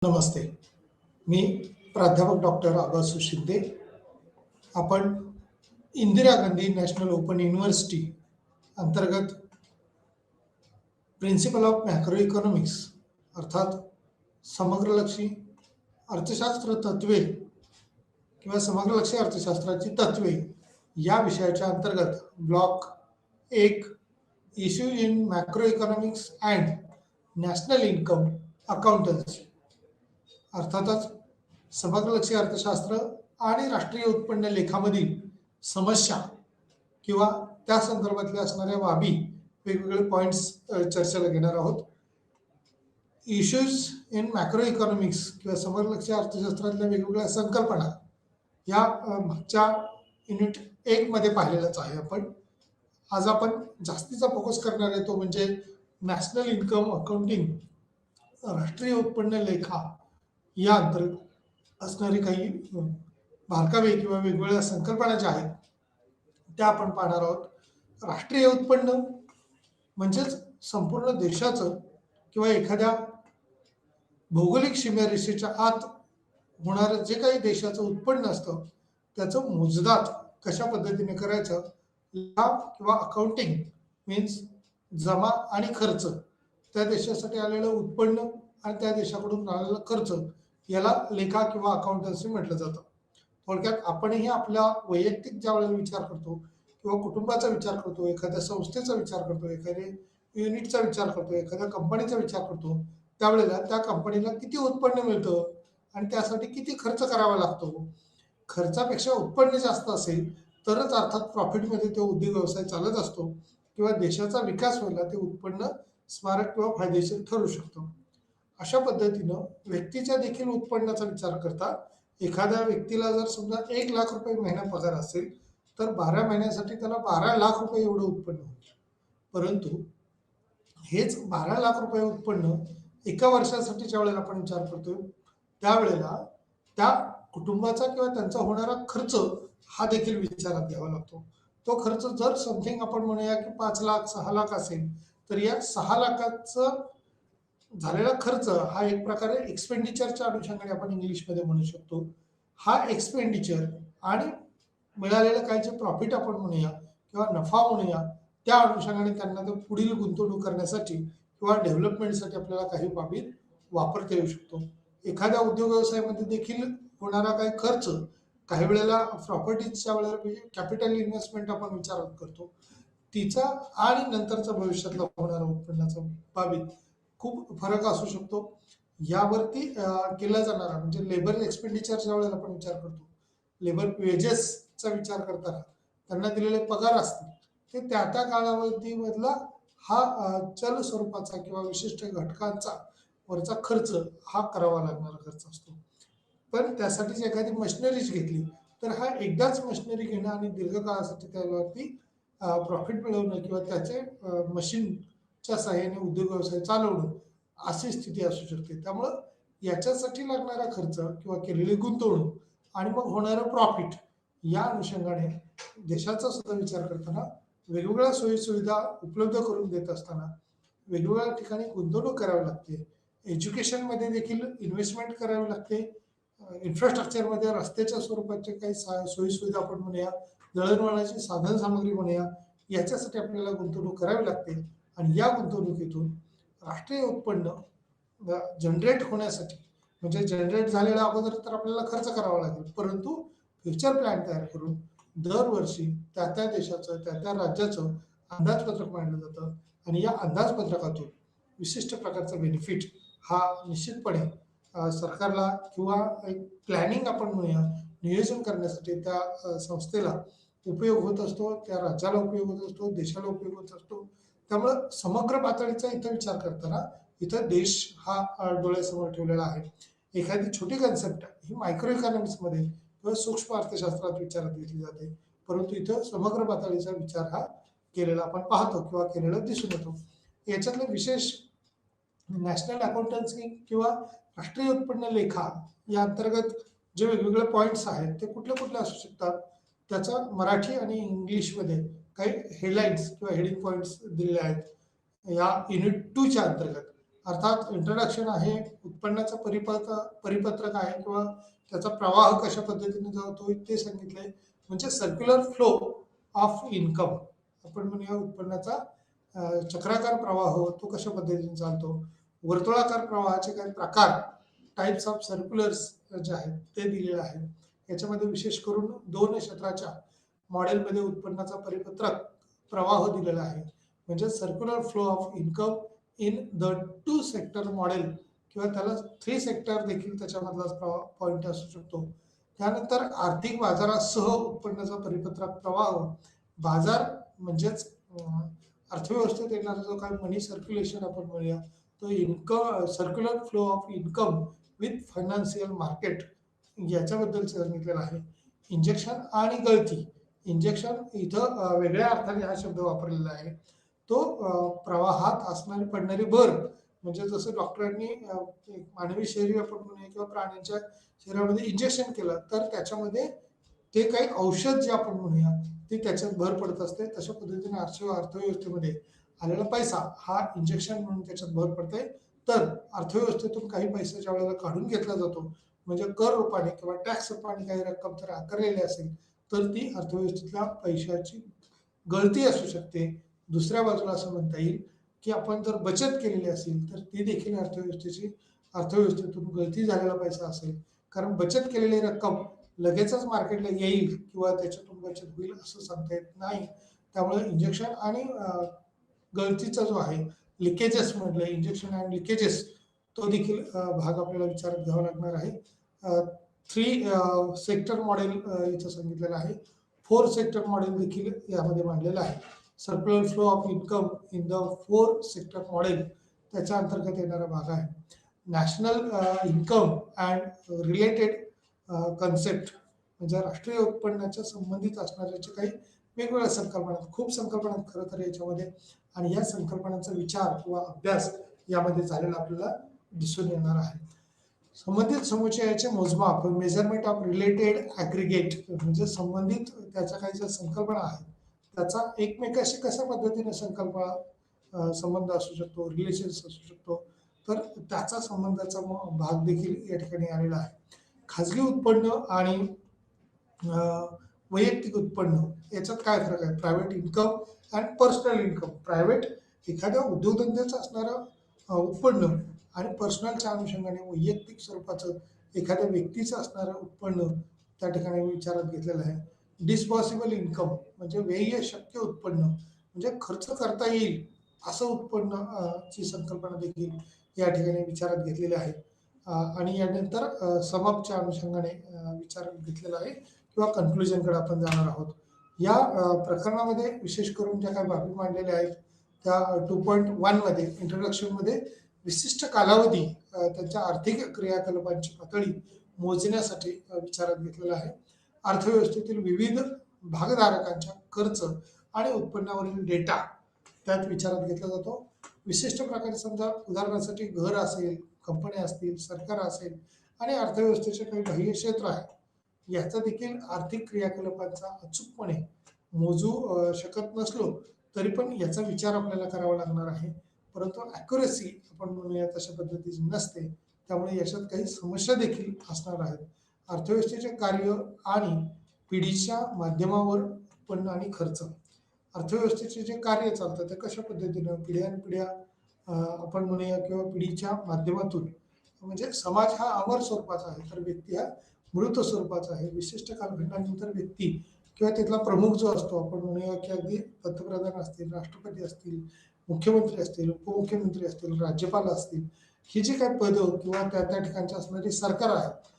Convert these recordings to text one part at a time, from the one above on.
नमस्ते. मी प्राध्यापक डॉक्टर आबासू शिंदे. आपण Indira Gandhi national open university अंतर्गत प्रिन्सिपल ऑफ मॅक्रो इकॉनॉमिक्स अर्थात समग्रलक्षी अर्थशास्त्र तत्वे किंवा समग्रलक्षी अर्थशास्त्राची तत्वे या विषयाच्या अंतर्गत block 1 issue in macro economics and national income accountancy अर्थातच समग्रलक्षी अर्थशास्त्र आणि राष्ट्रीय उत्पन्न लेखामधील समस्या किंवा त्या संदर्भातल्या असणाऱ्या बाबी वेगवेगळे पॉईंट्स चर्चेला घेणार आहोत. इश्यूज इन मॅक्रो इकॉनॉमिक्स किंवा समग्रलक्षी अर्थशास्त्रातल्या वेगवेगळ्या संकल्पना या मागच्या युनिट 1 मध्ये पाहिलेलंच आहे आपण. आज आपण जास्तीचा फोकस करणार आहे तो म्हणजे नॅशनल इन्कम अकाउंटिंग राष्ट्रीय उत्पन्न लेखा या अंतर्गत असणारी काही बारकावे किंवा वेगवेगळ्या संकल्पना ज्या आहेत त्या आपण पाहणार आहोत. राष्ट्रीय उत्पन्न म्हणजेच संपूर्ण देशाचं किंवा एखाद्या भौगोलिक सीमारेषेच्या आत होणारं जे काही देशाचं उत्पन्न असतं त्याचं मोजदाद कशा पद्धतीने करायचं किंवा अकाउंटिंग मीन्स जमा आणि खर्च, त्या देशासाठी आलेलं उत्पन्न आणि त्या देशाकडून आलेला खर्च याला लेखा किंवा अकाउंटन्सी म्हटलं जातं. थोडक्यात आपणही आपला वैयक्तिक ज्या वेळेला विचार करतो किंवा कुटुंबाचा विचार करतो, एखाद्या संस्थेचा विचार करतो, एखाद्या युनिटचा विचार करतो, एखाद्या कंपनीचा विचार करतो, त्यावेळेला त्या कंपनीला किती उत्पन्न मिळतं आणि त्यासाठी किती खर्च करावा लागतो. खर्चापेक्षा उत्पन्न जास्त असेल तरच अर्थात प्रॉफिटमध्ये तो उद्योग व्यवसाय चालत असतो किंवा देशाचा विकास व्हायला ते उत्पन्न स्मारक किंवा फायदेशीर ठरू शकतं. अशा पद्धतीनं व्यक्तीच्या देखील उत्पन्नाचा विचार करता एखाद्या व्यक्तीला जर समजा 1,00,000 रुपये महिना पगार असेल तर 12 महिन्यासाठी त्याला 12 लाख रुपये एवढं उत्पन्न होईल. परंतु हेच 12 लाख रुपये उत्पन्न एका वर्षासाठी ज्या वेळेला आपण विचार करतोय त्यावेळेला त्या कुटुंबाचा किंवा त्यांचा होणारा खर्च हा देखील विचारात घ्यावा लागतो. तो खर्च जर समथिंग आपण म्हणूया की 5 लाख 6 लाख असेल तर या 6 लाखाचं झालेला खर्च हा एक प्रकारे एक्सपेंडिचरच्या अनुषंगाने आपण इंग्लिशमध्ये म्हणू शकतो. हा एक्सपेंडिचर आणि मिळालेलं काय जे प्रॉफिट आपण म्हणूया किंवा नफा म्हणूया त्या अनुषंगाने त्यांना ते पुढील गुंतवणूक करण्यासाठी किंवा डेव्हलपमेंटसाठी आपल्याला काही बाबी वापरता येऊ शकतो. एखाद्या उद्योग व्यवसायामध्ये देखील होणारा काही खर्च काही वेळेला प्रॉपर्टीच्या वेळेला म्हणजे कॅपिटल इन्व्हेस्टमेंट आपण विचारात करतो तिचा आणि नंतरचा भविष्यातला होणारा उत्पन्नाचा बाबीत खूप फरक असू शकतो. यावरती केला जाणारा म्हणजे लेबर एक्सपेंडिचरच्या वेळेला आपण विचार करतो, लेबर वेजेसचा विचार करताना त्यांना दिलेले पगार असतील ते त्या त्या कालावधीमधला हा चल स्वरूपाचा किंवा विशिष्ट घटकांचा वरचा खर्च हा करावा लागणारा खर्च असतो. पण त्यासाठी एखादी मशिनरीज घेतली तर हा एकदाच मशिनरी घेणं आणि दीर्घकाळासाठी त्यावरती प्रॉफिट मिळवणं किंवा त्याचे मशीनच्या सहाय्याने उद्योग व्यवसाय चालवणं अशी स्थिती असू शकते. त्यामुळं याच्यासाठी लागणारा खर्च किंवा केलेली गुंतवणूक आणि मग होणारं प्रॉफिट या अनुषंगाने देशाचा सुद्धा विचार करताना वेगवेगळ्या सोयीसुविधा उपलब्ध करून देत असताना वेगवेगळ्या ठिकाणी गुंतवणूक करावी लागते. एज्युकेशनमध्ये देखील इन्व्हेस्टमेंट करावी लागते. इन्फ्रास्ट्रक्चरमध्ये रस्त्याच्या स्वरूपाचे काही सोयीसुविधा आपण म्हणूया, दळणवळणाची साधन सामग्री म्हणूया, याच्यासाठी आपल्याला गुंतवणूक करावी लागते आणि या गुंतवणुकीतून राष्ट्रीय उत्पन्न जनरेट होण्यासाठी म्हणजे जनरेट झालेला अगोदर तर आपल्याला खर्च करावा लागेल, परंतु फ्युचर प्लॅन तयार करून दरवर्षी त्या त्या देशाचं त्या त्या राज्याचं अंदाजपत्रक मांडलं जातं आणि या अंदाजपत्रकातून विशिष्ट प्रकारचा बेनिफिट हा निश्चितपणे सरकारला किंवा एक प्लॅनिंग आपण म्हणूया नियोजन करण्यासाठी त्या संस्थेला उपयोग होत असतो, त्या राज्याला उपयोग होत असतो, देशाला उपयोग होत असतो. त्यामुळं समग्र पातळीचा इथं विचार करताना इथं देश हा डोळ्यासमोर ठेवलेला आहे. एखादी छोटी कन्सेप्ट ही मायक्रो इकॉनॉमिक्समध्ये किंवा सूक्ष्म अर्थशास्त्रात विचारात घेतली जाते, परंतु इथं समग्र पातळीचा विचार हा केलेला आपण पाहतो किंवा केलेला दिसून येतो. याच्यातलं विशेष नॅशनल अकाउंटन्सी किंवा राष्ट्रीय उत्पन्न लेखा या अंतर्गत जे वेगवेगळे पॉईंट्स आहेत ते कुठले कुठले असू शकतात त्याचा मराठी आणि इंग्लिशमध्ये काही हेडलाईन्स किंवा हेडिंग पॉईंट्स दिलेले आहेत या युनिट 2च्या अंतर्गत. अर्थात इंट्रोडक्शन आहे, उत्पन्नाचं परिपत्रक आहे किंवा त्याचा प्रवाह कशा पद्धतीने जातो ते सांगितलंय. म्हणजे सर्क्युलर फ्लो ऑफ इन्कम, आपण म्हणूया उत्पन्नाचा चक्राकार प्रवाह तो कशा पद्धतीने चालतो. वर्तुळाकार प्रवाहाचे काही प्रकार, टाइप्स ऑफ सर्क्युलर्स जे आहेत ते दिलेले आहे. याच्यामध्ये विशेष करून 2 क्षेत्राच्या मॉडेलमध्ये उत्पन्नाचा परिपत्रक प्रवाह दिलेला आहे. म्हणजे circular flow of income in the 2 sector model किंवा त्याला 3 सेक्टर देखील त्याच्यामधला पॉईंट असू शकतो. त्यानंतर आर्थिक बाजारासह उत्पन्नाचा परिपत्रक प्रवाह, बाजार म्हणजेच अर्थव्यवस्थेत येणारा जो काही मनी सर्क्युलेशन आपण म्हणूया, तो income circular flow of income with financial market याच्याबद्दल सांगितलेलं आहे. इंजेक्शन आणि गळती, इंजेक्शन इथं वेगळ्या अर्थाने हा शब्द वापरलेला आहे. तो प्रवाहात असणारी पडणारी भर, म्हणजे जसं डॉक्टरांनी मानवी शरीर आपण म्हणूया किंवा प्राण्यांच्या शरीरामध्ये इंजेक्शन केलं तर त्याच्यामध्ये ते काही औषध जे आपण म्हणूया ते त्याच्यात भर पडत असते. तशा पद्धतीने अर्थव्यवस्थेमध्ये आलेला पैसा हा इंजेक्शन म्हणून त्याच्यात भर पडते. तर अर्थव्यवस्थेतून काही पैसा ज्या वेळेला काढून घेतला जातो, म्हणजे कर रूपाने किंवा टॅक्स रूपाने काही रक्कम जर आकारलेली असेल तर ती अर्थव्यवस्थेतल्या पैशाची गळती असू शकते. दुसऱ्या बाजूला असं म्हणता येईल की आपण जर बचत केलेली असेल तर ती देखील अर्थव्यवस्थेतून गळती झालेला पैसा असेल. कारण बचत केलेली रक्कम लगेचच मार्केटला येईल किंवा त्याच्यातून बचत होईल असं सांगता येत नाही. त्यामुळे इंजेक्शन आणि गळतीचा जो आहे, लिकेजेस म्हटलं, इंजेक्शन अँड लिकेजेस, तो देखील भाग आपल्याला विचारात घ्यावा लागणार आहे. 3 सेक्टर मॉडेल इथं सांगितलेलं आहे. 4 सेक्टर मॉडेल देखील यामध्ये मांडलेलं आहे. Circular flow of income in the 4 sector model त्याच्या अंतर्गत येणारा भाग आहे. National income and related concept, म्हणजे राष्ट्रीय उत्पन्नाच्या संबंधित असणाऱ्याचे काही वेगवेगळ्या संकल्पना, खूप संकल्पना खरं तर याच्यामध्ये, आणि या संकल्पनांचा विचार किंवा अभ्यास यामध्ये झालेला आपल्याला दिसून येणार आहे. संबंधित समुच्चयाचे मोजमाप, मेजरमेंट ऑफ रिलेटेड ॲग्रिगेट, म्हणजे संबंधित त्याच्या काही ज्या संकल्पना आहेत त्याचा एकमेकाशी कशा पद्धतीने संबंध असू शकतो, रिलेशन्स असू शकतो, तर त्याचा संबंधाचा भाग देखील या ठिकाणी आलेला आहे. खाजगी उत्पन्न आणि वैयक्तिक उत्पन्न याच्यात काय फरक आहे. Private income and personal income, private एखाद्या उद्योगधंद्याचं असणारं उत्पन्न आणि पर्सनलच्या अनुषंगाने वैयक्तिक स्वरूपाचं एखाद्या व्यक्तीचं असणारं उत्पन्न त्या ठिकाणी विचारात घेतलेलं आहे. डिस्पॉसिबल इन्कम म्हणजे व्यय शक्य उत्पन्न, म्हणजे खर्च करता येईल असं उत्पन्न ची संकल्पना देखील या ठिकाणी विचारात घेतलेली आहे. आणि यानंतर समअपच्या अनुषंगाने विचार घेतलेला आहे किंवा कन्क्लुजनकडे आपण जाणार आहोत. या प्रकरणामध्ये विशेष करून ज्या काही बाबी मांडलेल्या आहेत त्या 2.1 मध्ये इंट्रोडक्शनमध्ये विशिष्ट कालावधी त्यांच्या आर्थिक क्रियाकलापांची पातळी मोजण्यासाठी विचारात घेतलेला आहे. अर्थव्यवस्थेतील विविध भागधारकांच्या खर्च आणि उत्पन्नावरील डेटा त्यात विचारात घेतला जातो. विशिष्ट प्रकारे समजा उदाहरणासाठी घर असेल, कंपन्या असतील, सरकार असेल आणि अर्थव्यवस्थेचे काही बाह्य क्षेत्र आहे, याचा देखील आर्थिक क्रियाकलापांचा अचूकपणे मोजू शकत नसलो तरी पण याचा विचार आपल्याला करावा लागणार आहे. परंतु ॲक्युरेसी आपण म्हणूया तशा पद्धतीची नसते, त्यामुळे याच्यात काही समस्या देखील असणार आहेत. अर्थव्यवस्थेचे कार्य आणि पिढीच्या माध्यमावर उत्पन्न आणि खर्च, अर्थव्यवस्थेचे जे कार्य चालतं ते कशा पद्धतीनं पिढ्यानपिढ्या आपण म्हणूया किंवा पिढीच्या माध्यमातून, म्हणजे समाज हा अमर स्वरूपाचा आहे तर व्यक्ती हा मृत स्वरूपाचा आहे. विशिष्ट कालखंडानंतर व्यक्ती किंवा तिथला प्रमुख जो असतो, आपण म्हणूया की अगदी पंतप्रधान असतील, राष्ट्रपती असतील, मुख्यमंत्री असतील, उपमुख्यमंत्री असतील, राज्यपाल असतील, ही जी काही पदं किंवा त्या त्या ठिकाणची असणारी सरकार आहे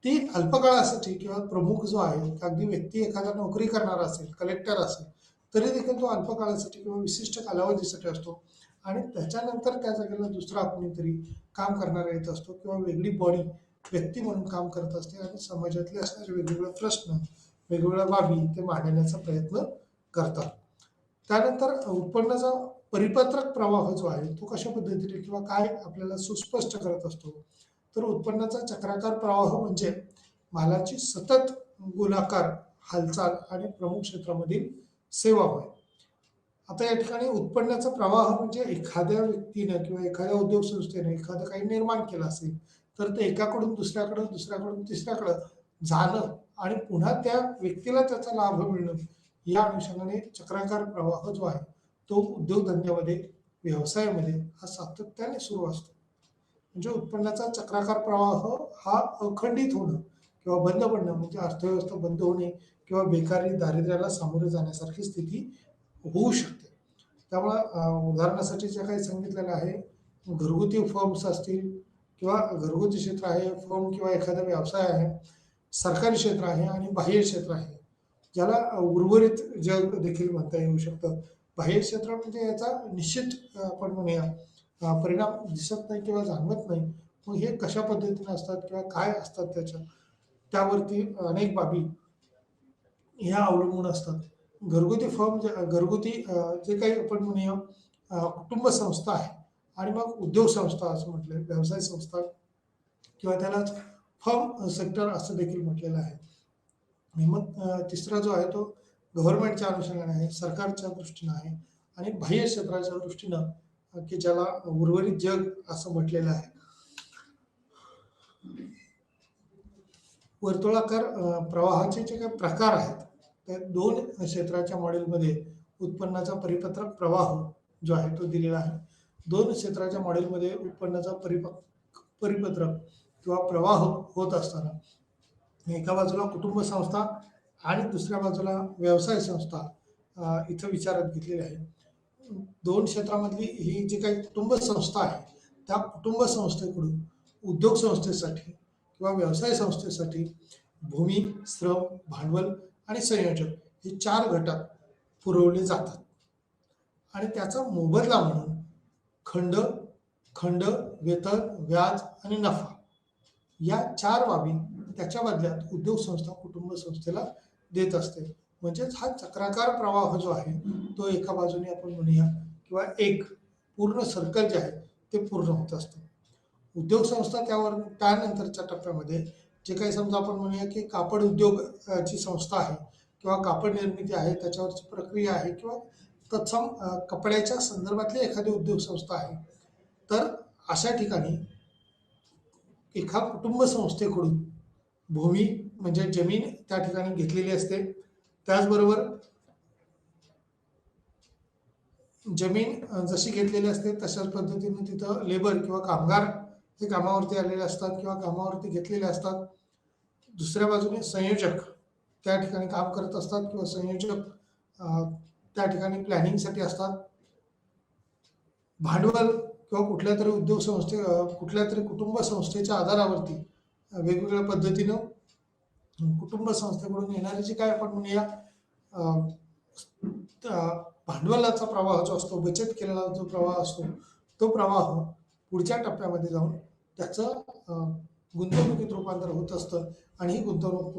ती अल्पकाळासाठी किंवा प्रमुख जो आहे, अगदी व्यक्ती एखादा नोकरी करणारा असेल, कलेक्टर असेल, तरी देखील तो अल्पकाळासाठी किंवा विशिष्ट कालावधीसाठी असतो आणि त्याच्यानंतर त्या जागेला दुसरा कोणीतरी काम करणारा येत असतो किंवा वेगळी बॉडी व्यक्ती म्हणून काम करत असते आणि समाजातले असणारे वेगवेगळे प्रश्न, वेगवेगळ्या बाबी ते मांडण्याचा प्रयत्न करतात. त्यानंतर उत्पन्नाचा परिपत्रक प्रवाह जो आहे तो कशा पद्धतीने किंवा काय आपल्याला सुस्पष्ट करत असतो, तर उत्पन्नाचा चक्राकार प्रवाह म्हणजे मालाची सतत गोलाकार हालचाल आणि प्रमुख क्षेत्रामधील सेवा होय. आता या ठिकाणी उत्पन्नाचा प्रवाह म्हणजे एखाद्या व्यक्तीनं किंवा एखाद्या उद्योग संस्थेने एखादं काही निर्माण केलं असेल, तर ते एकाकडून दुसऱ्याकडं, दुसऱ्याकडून तिसऱ्याकडं जाणं आणि पुन्हा त्या व्यक्तीला त्याचा लाभ मिळणं, या अनुषंगाने चक्राकार प्रवाह जो आहे, तो उद्योगधंद्यामध्ये, व्यवसायामध्ये हा सातत्याने सुरू असतो. म्हणजे उत्पन्नाचा चक्राकार प्रवाह हा अखंडित होणं किंवा बंद पडणं म्हणजे अर्थव्यवस्था बंद होणे किंवा बेकारी, दारिद्र्याला सामोरे जाण्यासारखी स्थिती होऊ शकते. त्यामुळं उदाहरणासाठी जे काही सांगितलेलं आहे, घरगुती फर्म्स असतील किंवा घरगुती क्षेत्र आहे, फर्म किंवा एखादा व्यवसाय आहे, सरकारी क्षेत्र आहे आणि बाह्य क्षेत्र आहे. ज्याला उर्वरित जग देखील म्हणता येऊ शकतं. बाह्य क्षेत्र म्हणजे याचा निश्चित आपण म्हणूया परिणाम दिसत नाही किंवा जाणवत नाही. मग हे कशा पद्धतीने असतात किंवा काय असतात त्यावरती अनेक बाबी ह्या अवलंबून असतात. घरगुती फर्म घरगुती जे काही आपण म्हणूया कुटुंब संस्था आहे आणि मग उद्योग संस्था असं म्हटलंय, व्यवसाय संस्था किंवा त्यालाच फर्म सेक्टर असं देखील म्हटलेलं आहे. आणि मग तिसरा जो आहे तो गव्हर्नमेंटच्या अनुषंगाने आहे, सरकारच्या दृष्टीनं आहे आणि बाह्य क्षेत्राच्या दृष्टीनं की ज्याला उर्वरित जग असं म्हटलेलं आहे. वर्तुळाकार प्रवाहाचे जे काही प्रकार आहेत, त्या 2 क्षेत्राच्या मॉडेलमध्ये उत्पन्नाचा परिपत्रक प्रवाह जो आहे तो दिलेला आहे. 2 क्षेत्राच्या मॉडेलमध्ये उत्पन्नाचा परिपत्रक किंवा प्रवाह होत असताना एका बाजूला कुटुंब संस्था आणि दुसऱ्या बाजूला व्यवसाय संस्था इथं विचारात घेतलेली आहे. 2 क्षेत्रामधली ही जी काही कुटुंब संस्था आहे, त्या कुटुंब संस्थेकडून उद्योग संस्थेसाठी किंवा व्यवसाय संस्थेसाठी भूमी, श्रम, भांडवल आणि संयोजक हे 4 घटक पुरवले जातात आणि त्याचा मोबदला म्हणून खंड, खंड, वेतन, व्याज आणि नफा या 4 बाबी त्याच्या बदल्यात उद्योग संस्था कुटुंब संस्थेला देत असते. म्हणजेच हा चक्राकार प्रवाह जो आहे तो एका बाजूने आपण म्हणूया किंवा एक पूर्ण सर्कल जे आहे ते पूर्ण होत असतं. उद्योग संस्था त्यानंतरच्या टप्प्यामध्ये जे काही समजा आपण म्हणूया की कापड उद्योग ची संस्था आहे किंवा कापड निर्मिती आहे, त्याच्यावरची प्रक्रिया आहे किंवा तत्सम कपड्याच्या संदर्भातली एखादी उद्योग संस्था आहे. तर अशा ठिकाणी एका कुटुंब संस्थेकडून भूमी म्हणजे जमीन त्या ठिकाणी घेतलेली असते. त्याचबरोबर जमीन जशी घेतलेली असते तशाच पद्धतीने तिथं लेबर किंवा कामगार हे कामावरती आलेले असतात किंवा कामावरती घेतलेले असतात. दुसऱ्या बाजूने संयोजक त्या ठिकाणी काम करत असतात किंवा संयोजक त्या ठिकाणी प्लॅनिंगसाठी असतात. भांडवल किंवा कुठल्या तरी उद्योग कुठल्या तरी कुटुंब संस्थेच्या आधारावरती वेगवेगळ्या पद्धतीनं कुटुंब संस्थेकडून येणारी जी काय आपण म्हणूया भांडवलाचा प्रवाह जो असतो, बचत केलेला जो प्रवाह असतो, तो प्रवाह पुढच्या टप्प्यामध्ये जाऊन त्याचं गुंतवणुकीत रूपांतर होत असतं आणि ही गुंतवणूक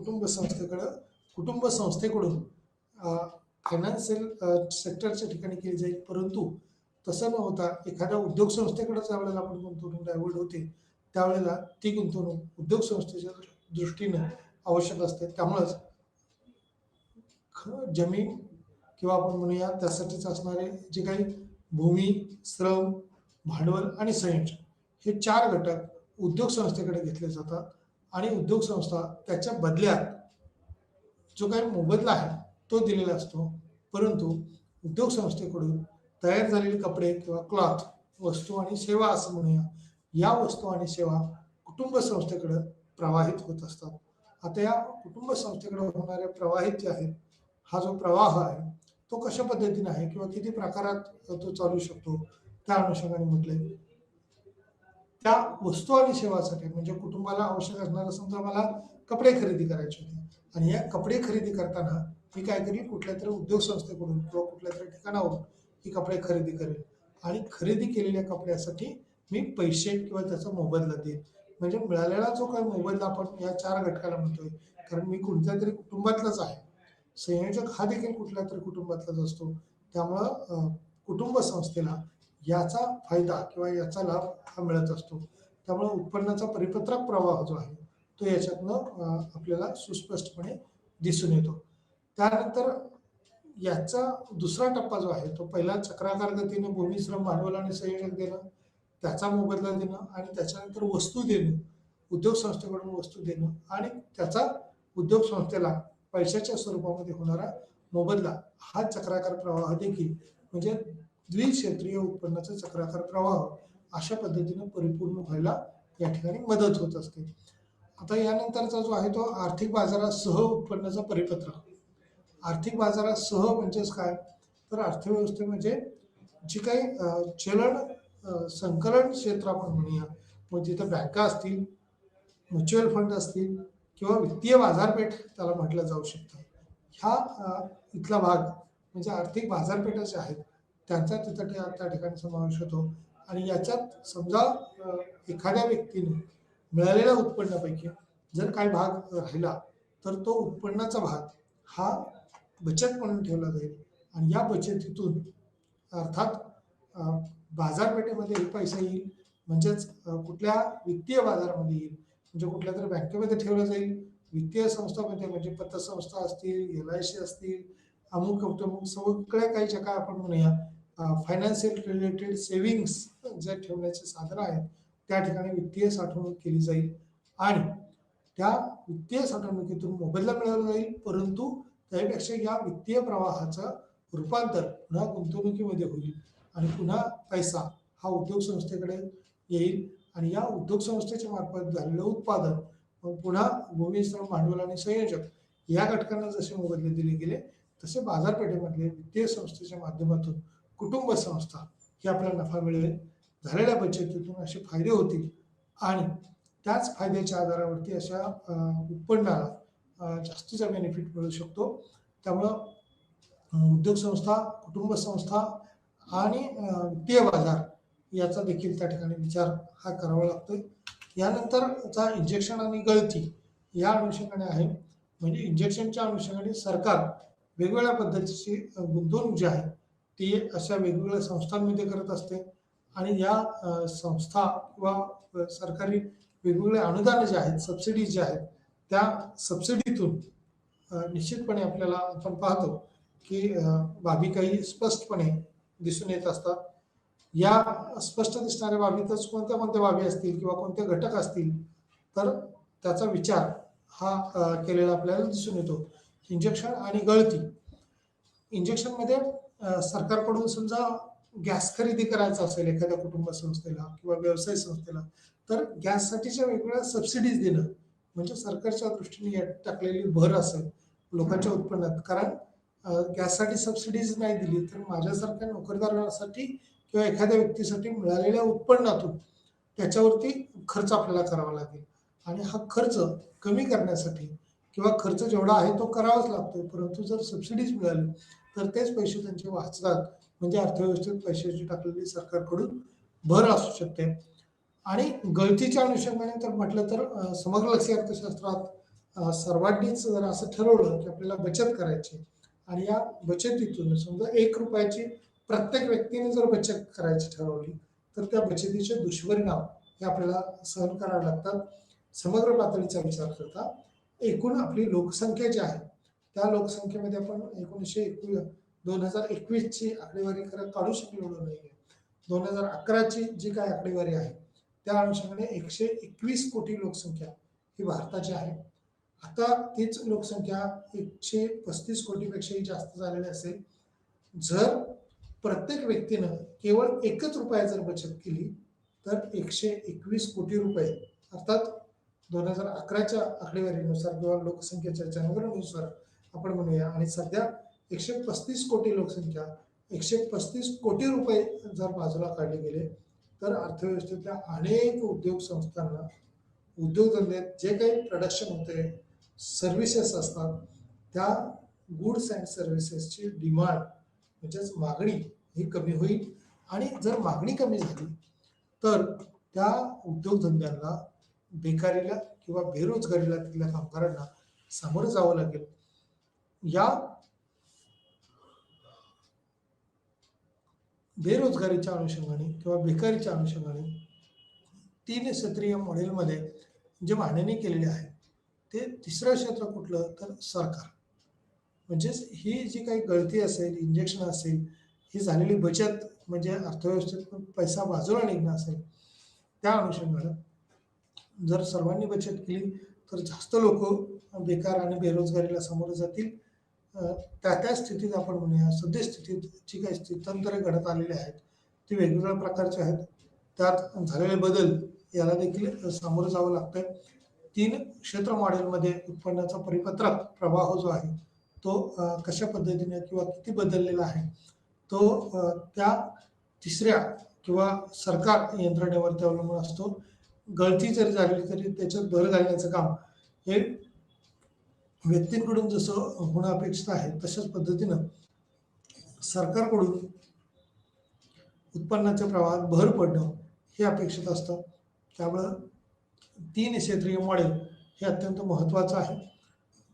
कुटुंब संस्थेकडून फायनान्शियल सेक्टरच्या ठिकाणी केली जाईल. परंतु तसं न होता एखाद्या उद्योग संस्थेकडे ज्या वेळेला आपण गुंतवणूक डायव्हर्ट होते त्यावेळेला ती गुंतवणूक उद्योग संस्थेच्या दृष्टीने आवश्यक असते. त्यामुळंच जमीन किंवा आपण म्हणूया त्यासाठीच असणारे जे काही भूमी, श्रम, भांडवल आणि संयोजन हे 4 घटक उद्योग संस्थेकडे घेतले जातात आणि उद्योग संस्था त्याच्या बदल्यात जो काही मोबदला आहे तो दिलेला असतो. परंतु उद्योग संस्थेकडून तयार झालेले कपडे किंवा क्लॉथ वस्तू आणि सेवा असं म्हणूया, या वस्तू आणि सेवा कुटुंब संस्थेकडे प्रवाहित होत असतात. आता या कुटुंब संस्थेकडे होणारे प्रवाहित जे आहेत, हा जो प्रवाह आहे तो कशा पद्धतीने आहे किंवा किती प्रकारात तो चालू शकतो त्या अनुषंगाने म्हटले. त्या वस्तू आणि सेवासाठी म्हणजे कुटुंबाला आवश्यक असणारा समजा मला कपडे खरेदी करायचे होते आणि या कपडे खरेदी करताना मी काय करेल, कुठल्या तरी उद्योग संस्थेकडून किंवा कुठल्या तरी ठिकाणावरून ही कपडे खरेदी करेल आणि खरेदी केलेल्या कपड्यासाठी मी पैसे किंवा त्याचा मोबदला देईल. म्हणजे मिळालेला जो काही मोबदला आपण या 4 घटकाला म्हणतोय, कारण मी कोणत्या तरी कुटुंबातलाच आहे. संयोजक हा देखील कुठल्या तरी कुटुंबातलाच असतो. त्यामुळं कुटुंब संस्थेला याचा फायदा किंवा याचा लाभ हा मिळत असतो. त्यामुळे उत्पन्नाचा परिपत्रक प्रवाह जो आहे तो याच्यातनं आपल्याला सुस्पष्टपणे दिसून येतो. त्यानंतर याचा दुसरा टप्पा जो आहे तो पहिला चक्राकार गतीने भूमी, श्रम, भांडवल आणि संयोजक देणं, त्याचा मोबदला देणं आणि त्याच्यानंतर वस्तू देणं, उद्योग संस्थेकडून वस्तू देणं आणि त्याचा उद्योग संस्थेला पैशाच्या स्वरूपामध्ये होणारा मोबदला, हा चक्राकार प्रवाह देखील म्हणजे द्विक्षेत्रीय उत्पन्नाचा चक्राकार प्रवाह अशा पद्धतीने परिपूर्ण व्हायला या ठिकाणी मदत होत असते. आता यानंतरचा जो आहे तो आर्थिक बाजारासह उत्पन्नाचा परिपत्रक. आर्थिक बाजारासह म्हणजेच काय, तर अर्थव्यवस्थे म्हणजे जी काही चलन संकलन क्षेत्र आपण म्हणूया, मग तिथं बँका असतील, म्युच्युअल फंड असतील किंवा वित्तीय बाजारपेठ त्याला म्हटलं जाऊ शकतं. इथला भाग म्हणजे आर्थिक बाजारपेठा ज्या आहेत त्यांचा तिथं त्या ठिकाणी समावेश होतो. आणि याच्यात समजा एखाद्या व्यक्तीने मिळालेल्या उत्पन्नापैकी जर काही भाग राहिला तर तो उत्पन्नाचा भाग हा बचत म्हणून ठेवला जाईल आणि या बचतीतून अर्थात बाजारपेठेमध्ये पैसा येईल, म्हणजेच कुठल्या वित्तीय बाजारामध्ये येईल, म्हणजे कुठल्या तरी बँकेमध्ये ठेवलं जाईल, वित्तीय संस्थांमध्ये म्हणजे पतसंस्था असतील, LIC असतील, अमुक अमुक सगळ्या काही ज्या काय आपण म्हणूया फायनान्शियल रिलेटेड सेव्हिंग्स जे ठेवण्याचे साधनं आहेत त्या ठिकाणी वित्तीय साठवणूक केली जाईल आणि त्या वित्तीय साठवणुकीतून मोबदला मिळवला जाईल, परंतु त्यापेक्षा या वित्तीय प्रवाहाचं रूपांतर पुन्हा गुंतवणुकीमध्ये होईल आणि पुन्हा पैसा हा उद्योग संस्थेकडे येईल आणि या उद्योग संस्थेच्या मार्फत झालेलं उत्पादन पुन्हा भूमी, श्रम, भांडवल आणि संयोजक या घटकांना जसे मोबदले दिले गेले तसे बाजारपेठेमधले वित्तीय संस्थेच्या माध्यमातून कुटुंब संस्था ही आपल्याला नफा मिळवेल, झालेल्या बचतीतून असे फायदे होतील आणि त्याच फायद्याच्या आधारावरती अशा उत्पन्नाला जास्तीचा बेनिफिट मिळू शकतो. त्यामुळं उद्योग संस्था, कुटुंब संस्था आणि वित्तीय बाजार याचा देखील त्या ठिकाणी विचार हा करावा लागतो. यानंतरचा इंजेक्शन आणि गळती या अनुषंगाने आहे. म्हणजे इंजेक्शनच्या अनुषंगाने सरकार वेगवेगळ्या पद्धतीची गुंतवणूक जी आहे ती अशा वेगवेगळ्या संस्थांमध्ये करत असते आणि या संस्था किंवा सरकारी वेगवेगळे अनुदान जे आहेत, सबसिडीज ज्या आहेत, त्या सबसिडीतून निश्चितपणे आपल्याला आपण पाहतो की बाबी काही स्पष्टपणे दिसून येत असतात. या स्पष्ट दिसणाऱ्या बाबीतच कोणत्या कोणत्या बाबी असतील किंवा कोणते घटक असतील तर त्याचा विचार हा केलेला आपल्याला दिसून येतो. इंजेक्शन आणि गळती. इंजेक्शनमध्ये सरकारकडून समजा गॅस खरेदी करायचा असेल एखाद्या कुटुंब संस्थेला किंवा व्यवसाय संस्थेला तर गॅससाठीच्या वेगवेगळ्या सबसिडीज देणं म्हणजे सरकारच्या दृष्टीने टाकलेली भर असेल लोकांच्या उत्पन्नात. कारण गॅससाठी सबसिडीज नाही दिली तर माझ्यासारख्या नोकरदारासाठी किंवा एखाद्या व्यक्तीसाठी मिळालेल्या उत्पन्नातून त्याच्यावरती खर्च आपल्याला करावा लागेल आणि हा खर्च कमी करण्यासाठी किंवा खर्च जेवढा आहे तो करावाच लागतो, परंतु जर सबसिडीज मिळाली तर तेच पैसे त्यांचे वाचतात. म्हणजे अर्थव्यवस्थेत पैशाची टाकलेली सरकारकडून भर असू शकते. आणि गळतीच्या अनुषंगाने तर म्हटलं तर समग्रलक्षी अर्थशास्त्रात सर्वांनीच जर असं ठरवलं की आपल्याला बचत करायची आणि या बचतीतून समजा 1 रुपयाची प्रत्येक व्यक्तीने जर बचत करायची ठरवली तर त्या बचतीचे दुष्परिणाम हे आपल्याला सहन करावे लागतात. समग्र पातळीचा विचार करता एकूण आपली लोकसंख्या जी आहे त्या लोकसंख्येमध्ये आपण 2021 ची आकडेवारी काढू शकलो नाही. 2011 ची जी काही आकडेवारी आहे त्या अनुषंगाने 121 कोटी लोकसंख्या ही भारताची आहे. आता तीच लोकसंख्या 135 कोटीपेक्षाही जास्त झालेली असेल. जर प्रत्येक व्यक्तीनं केवळ 1 रुपया जर बचत केली तर 121 कोटी रुपये अर्थात 2011च्या आकडेवारीनुसार किंवा लोकसंख्येच्या जनगणनेनुसार आपण म्हणूया आणि सध्या 135 कोटी लोकसंख्या 135 कोटी रुपये जर बाजूला काढले गेले तर अर्थव्यवस्थेतल्या अनेक उद्योग संस्थांना उद्योगधंद्यात जे काही प्रोडक्शन होते, सर्व्हिसेस असतात, त्या गुड्स अँड सर्व्हिसेसची डिमांड म्हणजेच मागणी ही कमी होईल आणि जर मागणी कमी झाली तर त्या उद्योगधंद्यांना बेकारीला किंवा बेरोजगारीला तिथल्या कामगारांना सामोरं जावं लागेल. या बेरोजगारीच्या अनुषंगाने किंवा बेकारीच्या अनुषंगाने 3 क्षेत्रीय मॉडेलमध्ये जे मांडणी केलेले आहे ते तिसरं क्षेत्र कुठलं तर सरकार. म्हणजेच ही जी काही गळती असेल, इंजेक्शन असेल, ही झालेली बचत म्हणजे अर्थव्यवस्थेतून पैसा बाजूला निघणं असेल, त्या अनुषंगानं जर सर्वांनी बचत केली तर जास्त लोक बेकार आणि बेरोजगारीला सामोरे जातील. त्या स्थितीत आपण म्हणूया सद्यस्थितीत जी काही स्थित्यंतरे घडत आलेली आहेत ती वेगवेगळ्या प्रकारची आहेत. त्यात झालेले बदल याला देखील सामोरं जावं लागतंय. 3 क्षेत्र मॉडेलमध्ये उत्पन्नाचा परिपत्रक प्रवाह जो आहे तो कशा पद्धतीने किंवा किती बदललेला आहे तो त्या तिसऱ्या किंवा सरकार यंत्रणेवरती अवलंबून असतो. गळती जरी झाली तरी त्याच्यात भर घालण्याचं काम हे व्यक्तींकडून जसं होणं अपेक्षित आहे तशाच पद्धतीनं सरकारकडून उत्पन्नाच्या प्रवाहात भर पडणं हे अपेक्षित असतं. त्यामुळं 3 क्षेत्रीय मॉडेल हे अत्यंत महत्त्वाचं आहे.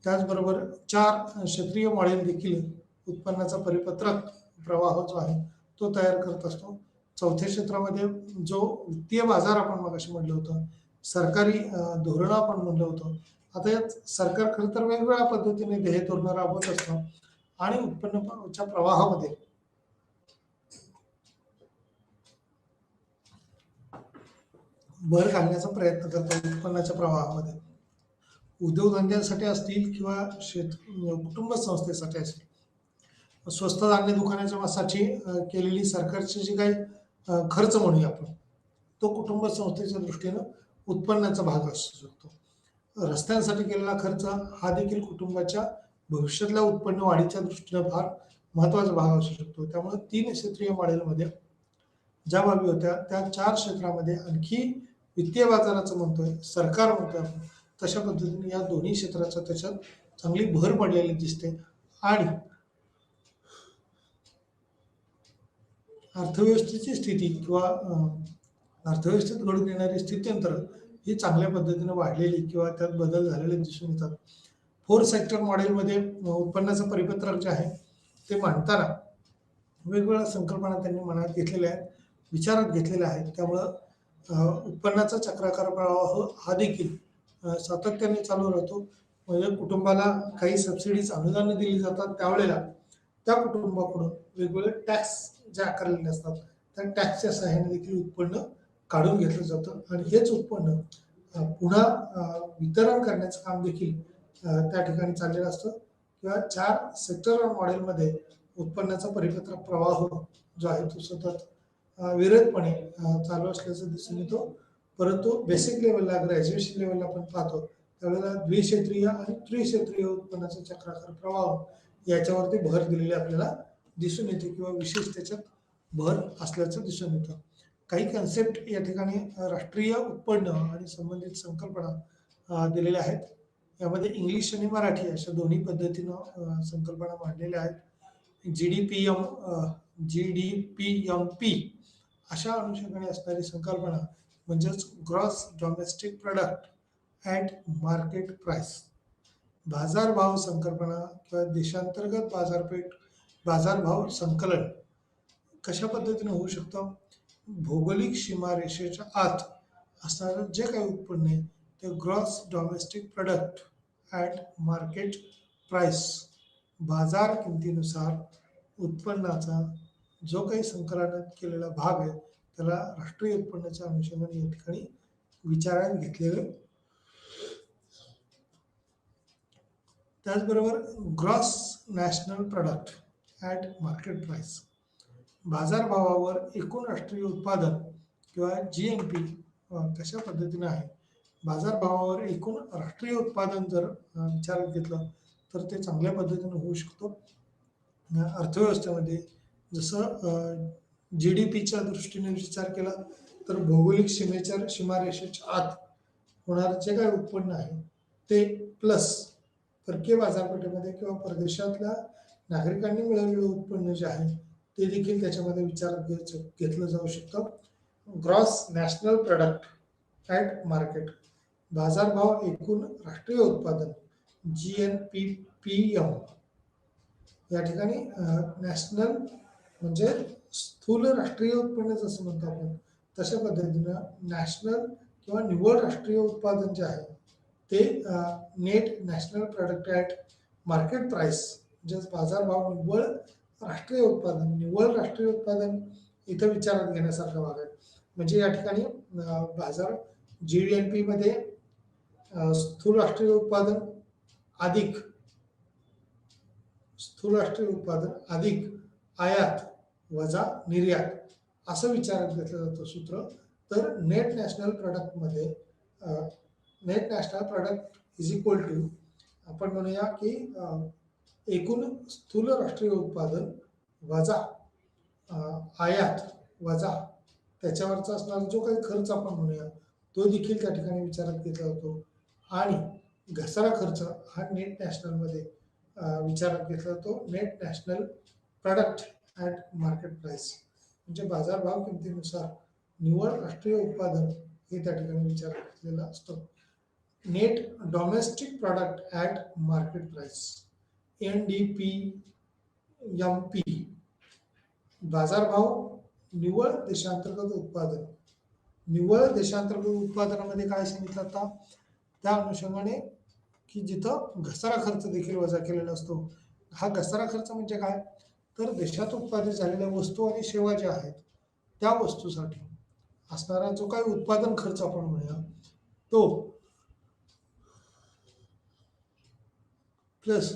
त्याचबरोबर 4 क्षेत्रीय मॉडेल देखील उत्पन्नाचा परिपत्रक प्रवाह जो आहे तो तयार करत असतो. चौथ्या क्षेत्रामध्ये जो वित्तीय बाजार आपण मगाशी म्हटलं होतं, सरकारी धोरणं आपण म्हटलं होतं. आता यात सरकार खरं तर वेगवेगळ्या पद्धतीने ध्येय धोरणं राबवत असतं आणि उत्पन्नाच्या प्रवाहामध्ये भर घालण्याचा प्रयत्न करतात. उत्पन्नाच्या प्रवाहामध्ये उद्योगधंद्यांसाठी असतील किंवा कुटुंब संस्थेसाठी असतील, स्वस्त धान्य दुकानाच्या मासाची केलेली सरकारची जी काही खर्च म्हणूया आपण, तो कुटुंब संस्थेच्या दृष्टीनं उत्पन्नाचा भाग असू शकतो. रस्त्यांसाठी केलेला खर्च हा देखील कुटुंबाच्या भविष्यातल्या उत्पन्न वाढीच्या दृष्टीनं फार महत्त्वाचा भाग असू शकतो. त्यामुळे 3 क्षेत्रीय मॉडेलमध्ये ज्या बाबी होत्या त्या 4 क्षेत्रामध्ये आणखी वित्तीय बाजाराचं म्हणतोय, सरकार म्हणतोय आपण, तशा पद्धतीने या दोन्ही क्षेत्राचा त्याच्यात चांगली भर पडलेली दिसते आणि अर्थव्यवस्थेची स्थिती किंवा अर्थव्यवस्थेत घडून येणारी स्थित्यंतर ही चांगल्या पद्धतीने वाढलेली किंवा त्यात बदल झालेले दिसून येतात. 4 सेक्टर मॉडेलमध्ये उत्पन्नाचं परिपत्रक जे आहे ते मांडताना वेगवेगळ्या संकल्पना त्यांनी मनात घेतलेल्या आहेत, विचारात घेतलेल्या आहेत. त्यामुळं उत्पन्नाचा चक्राकार प्रवाह हा देखील सातत्याने चालू राहतो. म्हणजे कुटुंबाला काही सबसिडीज अनुदान दिली जातात त्यावेळेला त्या कुटुंबाकडून वेगवेगळे टॅक्स जे आकारलेले असतात त्या टॅक्सच्या सहाय्याने देखील उत्पन्न काढून घेतलं जातं आणि हेच उत्पन्न पुन्हा वितरण करण्याचं काम देखील त्या ठिकाणी चाललेलं असतं. किंवा 4 सेक्टर मॉडेलमध्ये उत्पन्नाचा परिपत्रक प्रवाह जो आहे तो सतत विरळपणे चालू असल्याचं दिसून येतो. परंतु बेसिक लेवलला ग्रॅज्युएशन लेवलला आपण पाहतो त्यावेळेला द्विक्षेत्रीय आणि त्रिक्षेत्रीय उत्पन्नाचा चक्राकार प्रवाह याच्यावरती भर दिलेले आपल्याला दिसून येते किंवा विशेष त्याच्यात भर असल्याचं दिसून येतं. काही कन्सेप्ट या ठिकाणी राष्ट्रीय उत्पन्न आणि संबंधित संकल्पना दिलेल्या आहेत. यामध्ये इंग्लिश आणि मराठी अशा दोन्ही पद्धतीनं संकल्पना मांडलेल्या आहेत. GDPMP अशा अनुषंगाने असणारी संकल्पना म्हणजेच gross domestic product at market price, बाजारभाव संकल्पना किंवा देशांतर्गत बाजारभाव संकलन कशा पद्धतीने होऊ शकतं. भौगोलिक सीमारेषेच्या आत असणारं जे काही उत्पन्न आहे ते gross domestic product at market price, बाजार किमतीनुसार उत्पन्नाचा जो काही संकलनात केलेला भाग आहे त्याला राष्ट्रीय उत्पन्नाच्या अनुषंगाने या ठिकाणी विचारात घेतलेलं. त्याचबरोबर gross national product at market price, बाजारभावावर एकूण राष्ट्रीय उत्पादन किंवा GNP कशा पद्धतीने आहे, बाजारभावावर एकूण राष्ट्रीय उत्पादन जर विचारात घेतलं तर ते चांगल्या पद्धतीने होऊ शकतो. अर्थव्यवस्थेमध्ये जसं GDPच्या दृष्टीने विचार केला तर भौगोलिक सीमारेषेच्या आत होणारं जे काही उत्पन्न आहे ते प्लस परकीय बाजारपेठेमध्ये किंवा परदेशातल्या नागरिकांनी मिळवलेलं उत्पन्न जे आहे ते देखील त्याच्यामध्ये विचारात घेतलं जाऊ शकतं. Gross national product at market, बाजारभाव एकूण राष्ट्रीय उत्पादन GNPPM, या ठिकाणी नॅशनल म्हणजे स्थूल राष्ट्रीय उत्पन्न जसं म्हणतो आपण तशा पद्धतीनं नॅशनल किंवा निव्वळ राष्ट्रीय उत्पादन जे आहे ते net national product at market price, म्हणजेच बाजारभाव निव्वळ राष्ट्रीय उत्पादन, निव्वळ राष्ट्रीय उत्पादन इथं विचारात घेण्यासारखा भाग आहे. म्हणजे या ठिकाणी बाजार GDP मध्ये स्थूल राष्ट्रीय उत्पादन अधिक अधिक आयात वजा निर्यात असं विचारात घेतलं जातं सूत्र. तर नेट नॅशनल प्रोडक्टमध्ये net national product is equal to आपण म्हणूया की एकूण स्थूल राष्ट्रीय उत्पादन वजा आयात वजा त्याच्यावरचा असणारा जो काही खर्च आपण म्हणूया तो देखील त्या ठिकाणी विचारात घेतला जातो. आणि घसारा खर्च हा नेट नॅशनलमध्ये विचारात घेतला जातो. Net national product at market price म्हणजे बाजारभाव किमतीनुसार निव्वळ राष्ट्रीय उत्पादन हे त्या ठिकाणी विचारात घेतलेलं असतं. Net domestic product at market price NDPMP बाजारभाव निव्वळ देशांतर्गत उत्पादन. निव्वळ देशांतर्गत उत्पादनामध्ये काय सांगितलं आता त्या अनुषंगाने की जिथं घसारा खर्च देखील वजा केलेला असतो. हा घसारा खर्च म्हणजे काय तर देशात उत्पादित झालेल्या वस्तू आणि सेवा ज्या आहेत त्या वस्तूसाठी असणारा जो काही उत्पादन खर्च आपण म्हणूया तो प्लस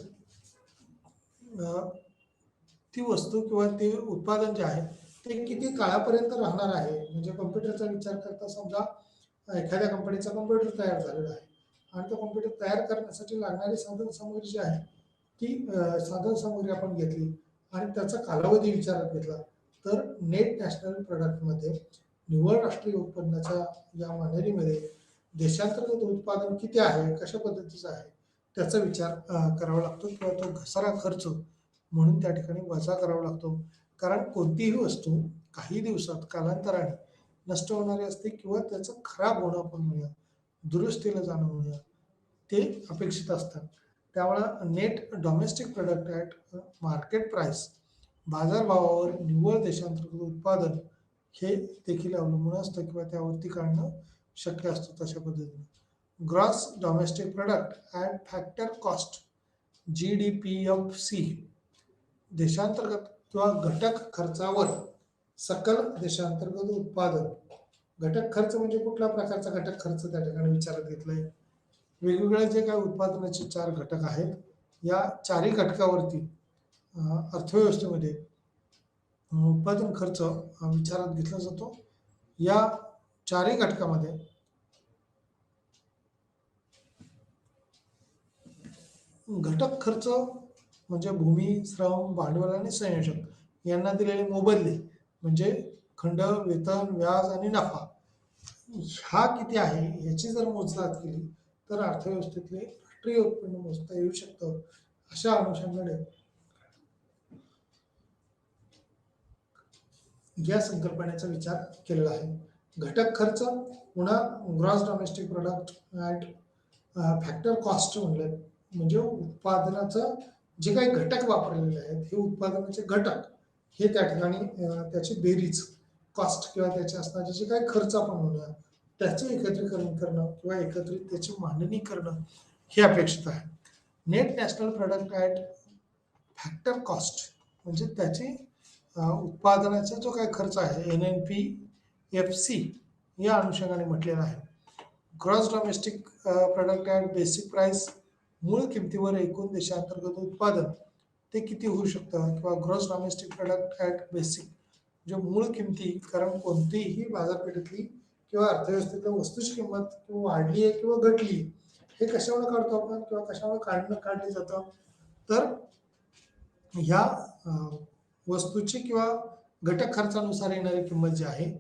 ती वस्तू किंवा ते उत्पादन जे आहे ते किती काळापर्यंत राहणार आहे. म्हणजे कॉम्प्युटरचा विचार करता समजा एखाद्या कंपनीचा कॉम्प्युटर तयार झालेला आहे आणि तो कॉम्प्युटर तयार करण्यासाठी लागणारी साधनसामुग्री जी आहे ती साधनसामुग्री आपण घेतली आणि त्याचा कालावधी विचारात घेतला तर नेट नॅशनल प्रोडक्टमध्ये निव्वळ राष्ट्रीय उत्पन्नाच्या या मांडणीमध्ये देशांतर्गत उत्पादन किती आहे कशा पद्धतीचं आहे त्याचा विचार करावा लागतो किंवा तो घसारा खर्च म्हणून त्या ठिकाणी वजा करावा लागतो. कारण कोणतीही वस्तू काही दिवसात कालांतराने नष्ट होणारी असते किंवा त्याचं खराब होणं आपण म्हणूया दुरुस्तीला जाणं म्हणूया ते अपेक्षित असतात. त्यामुळं net domestic product at market price बाजारभावावर निव्वळ देशांतर्गत उत्पादन हे देखील अवलंबून असतं किंवा त्यावरती काढणं शक्य असतं. तशा पद्धतीने gross domestic product at factor cost GDPFC देशांतर्गत किंवा घटक खर्चावर सकल देशांतर्गत उत्पादन. घटक खर्च म्हणजे कुठल्या प्रकारचा घटक खर्च त्या ठिकाणी विचारात घेतलाय. वेगवेगळे जे काही उत्पादनाचे 4 घटक आहेत या चारही घटकावरती अर्थव्यवस्थेमध्ये उत्पादन खर्च विचारात घेतला जातो. या चारही घटकामध्ये घटक खर्च म्हणजे भूमी श्रम भांडवल आणि संयोजक यांना दिलेले मोबदले म्हणजे खंड वेतन व्याज आणि नफा हा किती आहे याची जर मोजदाद केली तर अर्थव्यवस्थेतले राष्ट्रीय उत्पन्न मोजता येऊ शकतं. अशा अनुषंगाने या संकल्पनेचा विचार केलेला आहे. घटक खर्च पुन्हा gross domestic product at factor cost म्हणलं म्हणजे उत्पादनाचं जे काही घटक वापरलेले आहेत हे उत्पादनाचे घटक हे त्या ठिकाणी त्याची बेरीज कॉस्ट किंवा त्याचे असणारे जे काही खर्च आपण म्हणूया त्याचे एकत्रीकरण करणं किंवा एकत्रित त्याची मांडणी करणं हे अपेक्षित आहे. Net national product at factor cost म्हणजे त्याची उत्पादनाचा जो काही खर्च आहे NNPFC या अनुषंगाने म्हटलेला आहे. Gross domestic product at basic price मूळ किमतीवर एकूण देशांतर्गत उत्पादन ते किती होऊ शकतं किंवा gross domestic product at basic म्हणजे मूळ किमती. कारण कोणतीही बाजारपेठेतली किंवा अर्थव्यवस्थेतल्या वस्तूची किंमत किंवा वाढली आहे किंवा घटली हे कशामुळे काढतो आपण किंवा कशामुळे काढली जातं तर ह्या वस्तूची किंवा घटक खर्चानुसार येणारी किंमत जी आहे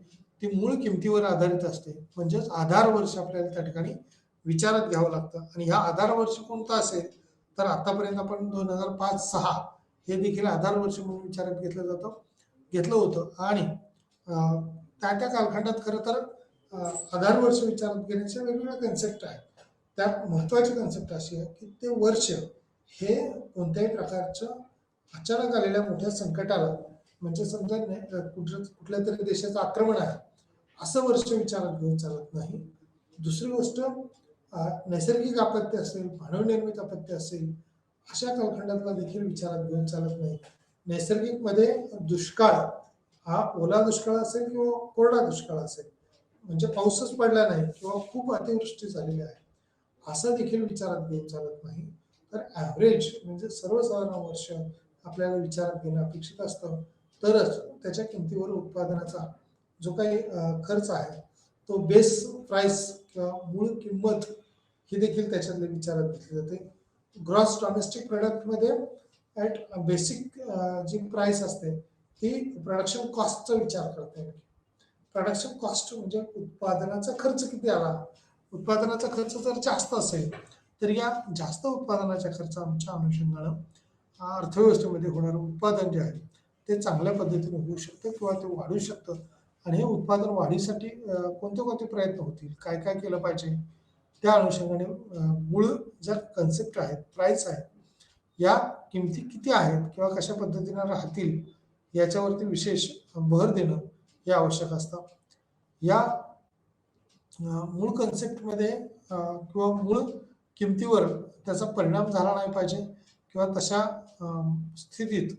ती मूळ किमतीवर आधारित असते. म्हणजेच आधार वर्ष आपल्याला त्या ठिकाणी विचारात घ्यावं लागतं. आणि ह्या आधार वर्ष कोणता असेल तर आतापर्यंत आपण 2005-06 हे देखील आधार वर्ष म्हणून विचारात घेतलं होतं. आणि त्या कालखंडात खरं तर आधार वर्ष विचारात घेण्याच्या वेगवेगळ्या कन्सेप्ट आहेत. त्यात महत्त्वाची कन्सेप्ट अशी आहे की ते वर्ष हे कोणत्याही प्रकारचं अचानक आलेल्या मोठ्या संकटाला म्हणजे समजा कुठल्या तरी देशाचं आक्रमण आहे असं वर्ष विचारात घेऊन चालत नाही. दुसरी गोष्ट नैसर्गिक आपत्ती असेल मानवनिर्मित आपत्ती असेल अशा कालखंडातला देखील विचारात घेऊन चालत नाही. नैसर्गिक मध्ये दुष्काळ हा ओला दुष्काळ असेल किंवा कोरडा दुष्काळ असेल, म्हणजे पाऊसच पडला नाही किंवा खूप अतिवृष्टी झालेली आहे, असं देखील विचारात घेऊन चालत नाही. तर ॲव्हरेज म्हणजे सर्वसाधारण वर्ष आपल्याला विचारात घेणं अपेक्षित असतं. तरच त्याच्या किमतीवर उत्पादनाचा जो काही खर्च आहे तो बेस प्राइस किंवा मूळ किंमत ही देखील त्याच्यातले विचारात घेतली जाते. ग्रॉस डोमेस्टिक प्रोडक्टमध्ये ॲट बेसिक जी प्राइस असते ती प्रोडक्शन कॉस्टचा विचार करते. प्रोडक्शन कॉस्ट म्हणजे उत्पादनाचा खर्च किती आला. उत्पादनाचा खर्च जर जास्त असेल तर या जास्त उत्पादनाच्या खर्चाच्या अनुषंगानं अर्थव्यवस्थेमध्ये होणारं उत्पादन जे आहे ते चांगल्या पद्धतीने होऊ शकतं किंवा ते वाढू शकतं. आणि हे उत्पादन वाढीसाठी कोणते कोणते प्रयत्न होतील, काय काय केलं पाहिजे, त्या अनुषंगाने मूळ ज्या कन्सेप्ट आहेत, प्राइस आहे, या किमती किती आहेत किंवा कशा पद्धतीने राहतील याच्यावरती विशेष भर देणं हे आवश्यक असतं. या मूळ कन्सेप्टमध्ये किंवा मूळ किमतीवर त्याचा परिणाम झाला नाही पाहिजे किंवा तशा स्थितीत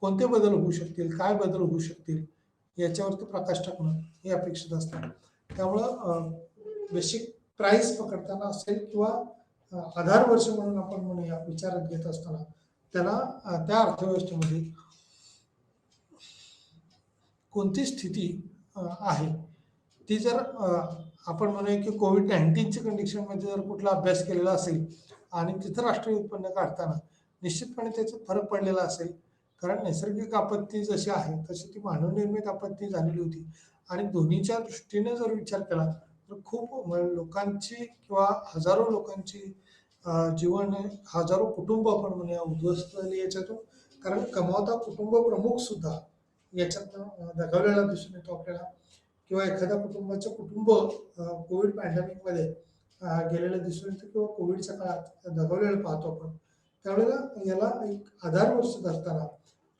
कोणते बदल होऊ शकतील, काय बदल होऊ शकतील याच्यावरती प्रकाश टाकणं हे अपेक्षित असतं. त्यामुळं बेसिक प्राइस पकडताना असेल किंवा आधार वर्ष म्हणून आपण म्हणूया विचारात घेत असताना त्याला त्या अर्थव्यवस्थेमध्ये कोणती स्थिती आहे ती जर आपण म्हणूया की कोविड-19च्या कंडिशनमध्ये जर कुठला अभ्यास केलेला असेल आणि तिथं राष्ट्रीय उत्पन्न काढताना निश्चितपणे त्याचा फरक पडलेला असेल. कारण नैसर्गिक आपत्ती जशी आहे तशी ती मानवनिर्मित आपत्ती झालेली होती आणि दोन्हीच्या दृष्टीने जर विचार केला तर खूप लोकांची किंवा हजारो लोकांची जीवन, हजारो कुटुंब आपण म्हणूया उद्ध्वस्त झाली याच्यातून. कारण कमावता कुटुंब प्रमुख सुद्धा याच्यातनं दगावलेला दिसून येतो आपल्याला. किंवा एखाद्या कुटुंबाचं कुटुंब कोविड पॅन्डेमिकमध्ये गेलेलं दिसून येतं किंवा कोविडच्या काळात दगावलेलं पाहतो आपण. त्यावेळेला याला एक आधार वर्ष धरताना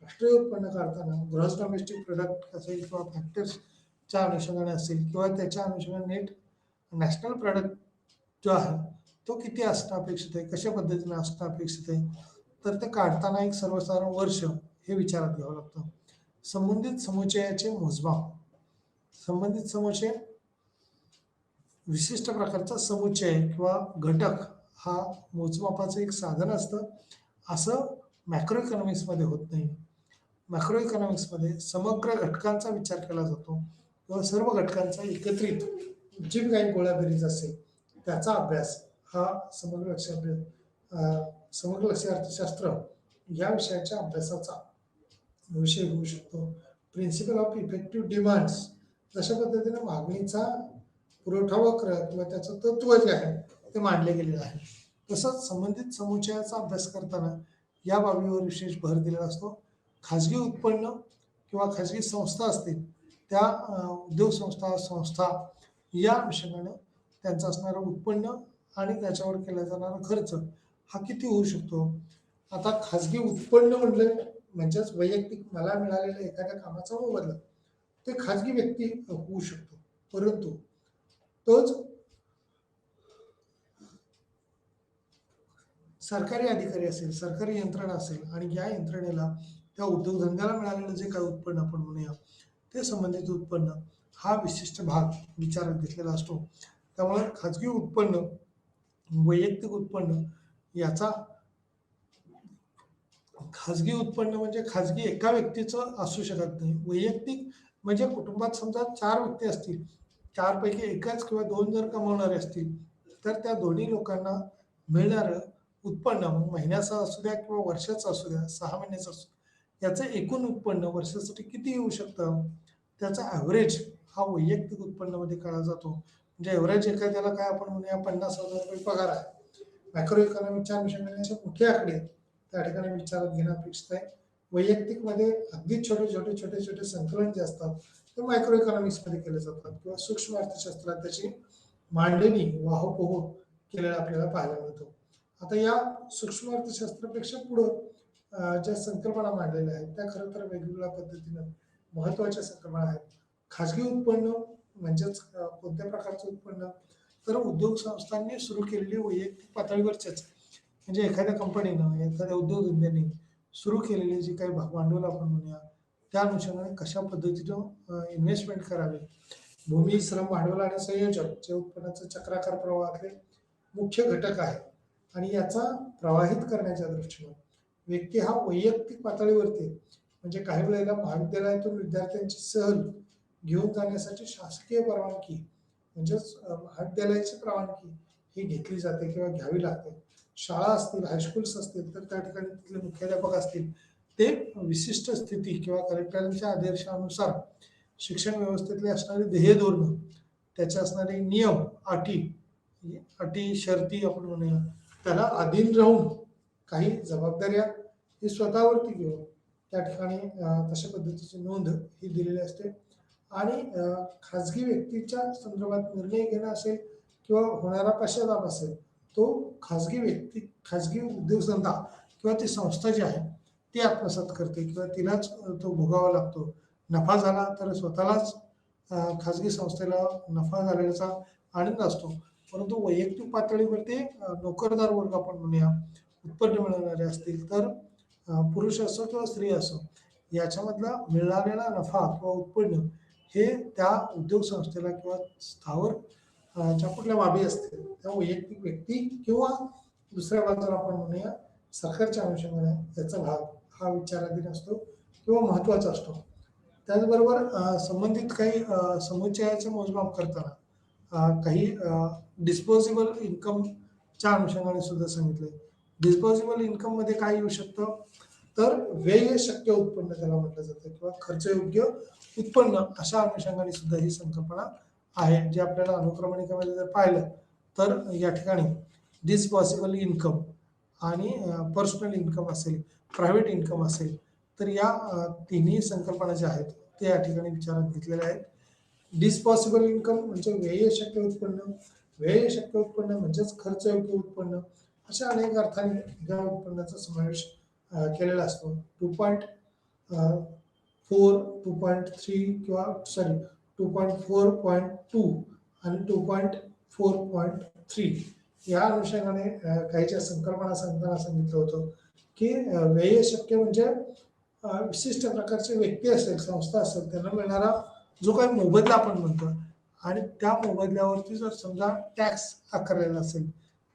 राष्ट्रीय उत्पन्न काढताना ग्रॉस डोमेस्टिक प्रोडक्ट असेल किंवा फॅक्टर्सच्या अनुषंगाने असेल किंवा त्याच्या अनुषंगाने नेट नॅशनल प्रोडक्ट जो आहे तो किती असणं अपेक्षित आहे, कशा पद्धतीने असणं अपेक्षित आहे, तर ते काढताना एक सर्वसाधारण वर्ष हे विचारात घ्यावं लागतं. संबंधित समुच्चयाचे मोजमाप. संबंधित समुच्चय विशिष्ट प्रकारचा समुच्चय किंवा घटक हा मोजमापाचं एक साधन असतं. असं मॅक्रो इकॉनॉमिक्समध्ये होत नाही. मॅक्रो इकॉनॉमिक्समध्ये समग्र घटकांचा विचार केला जातो किंवा सर्व घटकांचा एकत्रित जी काही गोळाबेरीज असेल त्याचा अभ्यास हा समग्र लक्ष्य अर्थशास्त्र या विषयाच्या अभ्यासाचा विषय होऊ शकतो. प्रिन्सिपल ऑफ इफेक्टिव्ह डिमांड्स, जशा पद्धतीने मागणीचा पुरवठा वक्र किंवा त्याचं तत्व जे आहे ते मांडले गेलेलं आहे. तसंच संबंधित समुच्चयाचा अभ्यास करताना या बाबीवर विशेष भर दिलेला असतो. खाजगी उत्पन्न किंवा खाजगी संस्था असतील त्या उद्योग संस्था या अनुषंगाने त्यांचं असणारं उत्पन्न आणि त्याच्यावर केला जाणारा खर्च हा किती होऊ शकतो. आता खाजगी उत्पन्न म्हटलं म्हणजेच वैयक्तिक मला मिळालेल्या एखाद्या कामाचा मोबदला ते खाजगी व्यक्ती होऊ शकतो. परंतु तोच सरकारी अधिकारी असेल, सरकारी यंत्रणा असेल आणि या यंत्रणेला त्या उद्योगधंद्याला मिळालेलं जे काही उत्पन्न आपण म्हणूया ते संबंधित उत्पन्न हा विशिष्ट भाग विचारात घेतलेला असतो. त्यामुळे खाजगी उत्पन्न, वैयक्तिक उत्पन्न याचा खाजगी उत्पन्न म्हणजे खाजगी एका व्यक्तीचं असू शकत नाही. वैयक्तिक म्हणजे कुटुंबात समजा 4 व्यक्ती असतील, 4 पैकी एकच किंवा 2 जर कमावणारे असतील तर त्या दोन्ही लोकांना मिळणारं उत्पन्न महिन्याचं असू द्या किंवा वर्षाचं असू द्या, 6 महिन्याचं असू द्या, याचं एकूण उत्पन्न वर्षासाठी किती येऊ शकतं त्याचा ॲव्हरेज हा वैयक्तिक उत्पन्नामध्ये काढला जातो. म्हणजे ॲव्हरेज एखाद्याला काय आपण म्हणूया ₹50,000 पगार आहे. मॅक्रो इकॉनॉमिकच्या अनुषंगाने असे मोठे आकडे त्या ठिकाणी विचारात घेणं अपेक्षित आहे. वैयक्तिकमध्ये अगदी छोटे संकलन जे असतात ते मायक्रो इकॉनॉमिक्समध्ये केले जातात किंवा सूक्ष्म अर्थशास्त्रात त्याची मांडणी वाहपोह केलेला आपल्याला पाहायला मिळतो. आता या सूक्ष्म अर्थशास्त्रापेक्षा पुढं ज्या संकल्पना मांडलेल्या आहेत त्या खरं तर वेगवेगळ्या पद्धतीनं महत्वाच्या संकल्पना आहेत. खाजगी उत्पन्न म्हणजेच कोणत्या प्रकारचं उत्पन्न, तर उद्योग संस्थांनी सुरू केलेली वैयक्तिक पातळीवरच्याच म्हणजे एखाद्या कंपनीनं, एखाद्या उद्योगधंद्याने सुरू केलेली जी काही भांडवल आपण म्हणूया, त्या अनुषंगाने कशा पद्धतीनं इन्व्हेस्टमेंट करावी. भूमी, श्रम, भांडवल आणि संयोजन जे उत्पन्नाचे चक्राकार प्रवाहातले मुख्य घटक आहेत आणि याचा प्रवाहित करण्याच्या दृष्टीनं व्यक्ती हा वैयक्तिक पातळीवरती, म्हणजे काही वेळेला महाविद्यालयातून विद्यार्थ्यांची सहल घेऊन जाण्यासाठी शासकीय परवानगी म्हणजेच महाविद्यालयाची परवानगी ही घेतली जाते किंवा घ्यावी लागते. शाळा असतील, हायस्कूल्स असतील तर त्या ठिकाणी तिथले मुख्याध्यापक असतील, ते विशिष्ट स्थिती किंवा कलेक्टरांच्या आदेशानुसार शिक्षण व्यवस्थेतले असणारी ध्येय धोरणं, त्याचे असणारे नियम, अटी शर्ती आपण म्हणूया, त्याला अधीन राहून काही जबाबदाऱ्या ही स्वतःवरती घेऊन त्या ठिकाणी तशा पद्धतीची नोंद ही दिलेली असते. आणि खाजगी व्यक्तीच्या संदर्भात निर्णय घेणं असेल किंवा होणारा पश्चाताप असेल, तो खाजगी व्यक्ती, खाजगी उद्योगधंदा किंवा ती संस्था जी आहे ती आत्मसात करते किंवा तिलाच तो भोगावा लागतो. नफा झाला तर स्वतःलाच खाजगी संस्थेला नफा झाल्याचा आनंद असतो. परंतु वैयक्तिक पातळीवर ते नोकरदार वर्ग आपण म्हणूया, उत्पन्न मिळवणारे असतील तर पुरुष असो किंवा स्त्री असो, याच्यामधला मिळालेला नफा किंवा उत्पन्न हे त्या उद्योग संस्थेला किंवा स्थावर ज्या कुठल्या बाबी असतील त्या वैयक्तिक व्यक्ती किंवा दुसऱ्या बाजूला आपण म्हणूया सरकारच्या अनुषंगाने याचा भाग हा विचाराधीन असतो किंवा महत्त्वाचा असतो. त्याचबरोबर संबंधित काही समुच्चयाचे मोजमाप करताना काही डिस्पोजेबल इन्कमच्या अनुषंगाने सुद्धा सांगितले. डिस्पोजेबल इन्कम मध्ये काय येऊ शकतं, तर व्यय शक्य उत्पन्न त्याला म्हटलं जातं किंवा खर्चयोग्य उत्पन्न, अशा अनुषंगाने सुद्धा ही संकल्पना आहे. जे आपल्याला अनुक्रमणिकेमध्ये जर पाहिलं तर या ठिकाणी डिस्पॉसिबल इन्कम आणि पर्सनल इन्कम असेल, प्रायव्हेट इन्कम असेल, तर या तिन्ही संकल्पना ज्या आहेत ते या ठिकाणी विचारात घेतलेल्या आहेत. डिस्पॉसिबल इन्कम म्हणजे व्यय शक्य उत्पन्न, व्यय शक्य उत्पन्न म्हणजेच खर्चयोग्य उत्पन्न, अशा अनेक अर्थाने या उत्पन्नाचा समावेश केलेला असतो. 2.4, 2.3 किंवा 2.4.2 आणि 2.4.3 या अनुषंगाने काही ज्या संकल्पना सांगताना सांगितलं होतं की व्यय शक्य म्हणजे विशिष्ट प्रकारचे व्यक्ती असेल, संस्था असेल, त्यांना मिळणारा जो काही मोबदला आपण म्हणतो आणि त्या मोबदल्यावरती जर समजा टॅक्स आकारलेला असेल,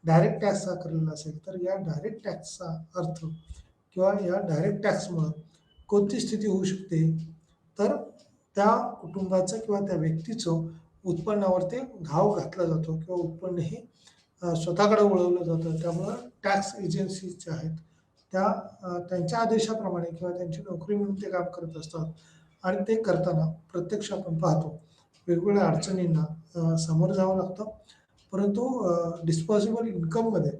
डायरेक्ट टॅक्स आकारलेला असेल, तर या डायरेक्ट टॅक्सचा अर्थ किंवा या डायरेक्ट टॅक्समुळे कोणती स्थिती होऊ शकते, तर त्या कुटुंबाचं किंवा त्या व्यक्तीचं उत्पन्नावर ते घाव घातला जातो किंवा उत्पन्न हे स्वतःकडे वळवलं जातं. त्यामुळं टॅक्स एजन्सीज ज्या आहेत त्या त्यांच्या आदेशाप्रमाणे किंवा त्यांची नोकरी म्हणून ते काम करत असतात आणि ते करताना प्रत्यक्ष आपण पाहतो वेगवेगळ्या अडचणींना सामोरं जावं लागतं. परंतु डिस्पॉसिबल इन्कममध्ये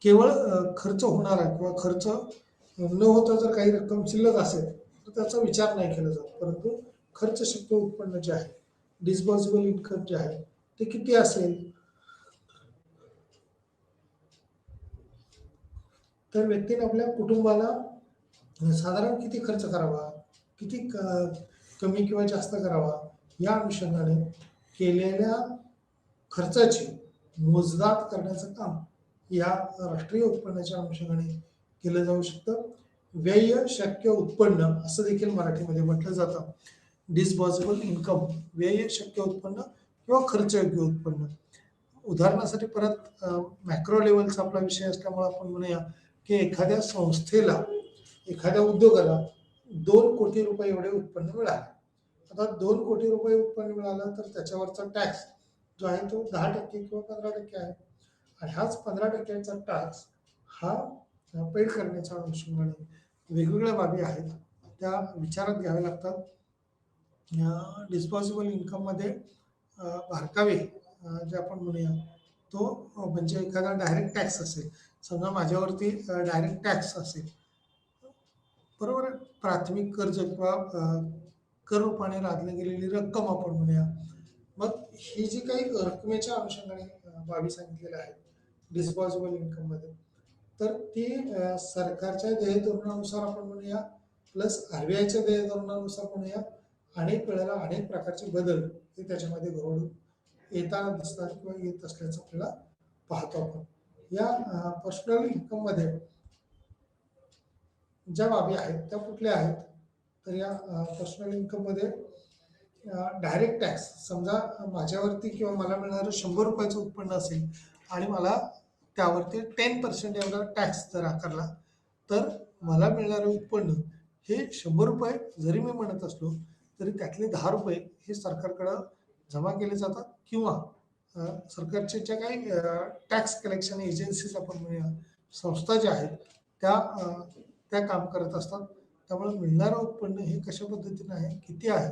केवळ खर्च होणारा किंवा खर्च न होता जर काही रक्कम शिल्लक असेल तर त्याचा विचार नाही केला जात. परंतु खर्च शक्य उत्पन्न जे आहे, डिस्पॉसिबल इन्कम जे आहे ते किती असेल, तर व्यक्तीने आपल्या कुटुंबाला साधारण किती खर्च करावा, किती कमी किंवा जास्त करावा, या अनुषंगाने केलेल्या खर्चाची मोजदाद करण्याचं काम या राष्ट्रीय उत्पन्नाच्या अनुषंगाने केलं जाऊ शकतं. व्यय शक्य उत्पन्न असं देखील मराठीमध्ये म्हटलं जातं. डिस्पॉसिबल इन्कम, व्यय शक्य उत्पन्न किंवा खर्चयोग्य उत्पन्न. उदाहरणासाठी परत मॅक्रो लेवलचा आपला विषय असल्यामुळे आपण म्हणूया की एखाद्या संस्थेला, एखाद्या उद्योगाला 2 कोटी रुपये एवढे उत्पन्न मिळाले. आता 2 कोटी रुपये उत्पन्न मिळालं तर त्याच्यावरचा टॅक्स जो आहे तो 10% किंवा 15% आहे आणि हाच 15%चा टॅक्स हा पेड करण्याच्या अनुषंगाने वेगवेगळ्या बाबी आहेत त्या विचारात घ्याव्या लागतात. डिस्पॉसिबल इन्कममध्ये भारकावे जे आपण म्हणूया तो म्हणजे एखादा डायरेक्ट टॅक्स असेल, समजा माझ्यावरती डायरेक्ट टॅक्स असेल, बरोबर, प्राथमिक कर्ज किंवा कर रूपाने लादली गेलेली रक्कम आपण म्हणूया. मग ही जी काही रकमेच्या अनुषंगाने बाबी सांगितलेल्या आहेत डिस्पॉसिबल इन्कममध्ये, तर ती सरकारच्या ध्येय धोरणानुसार आपण म्हणूया प्लस RBIच्या ध्येय धोरणानुसार म्हणूया, अनेक वेळेला अनेक प्रकारचे बदल हे त्याच्यामध्ये घडून येताना दिसतात किंवा येत असल्याचं आपल्याला पाहतो आपण. या पर्सनल इन्कम मध्ये ज्या बाबी आहेत त्या कुठल्या आहेत, तर या पर्सनल इन्कम मध्ये डायरेक्ट टॅक्स, समजा माझ्यावरती किंवा मला मिळणारं 100 रुपयाचं उत्पन्न असेल आणि मला त्यावरती 10% एवढा टॅक्स जर आकारला, तर मला मिळणारं उत्पन्न हे 100 रुपये जरी मी म्हणत असलो तरी त्यातले 10 रुपये हे सरकारकडं जमा केले जातात, किंवा सरकारच्या ज्या काही टॅक्स कलेक्शन एजन्सीज आपण म्हणूया, संस्था ज्या आहेत त्या काम करत असतात. त्यामुळे मिळणारं उत्पन्न हे कशा पद्धतीने आहे, किती आहे,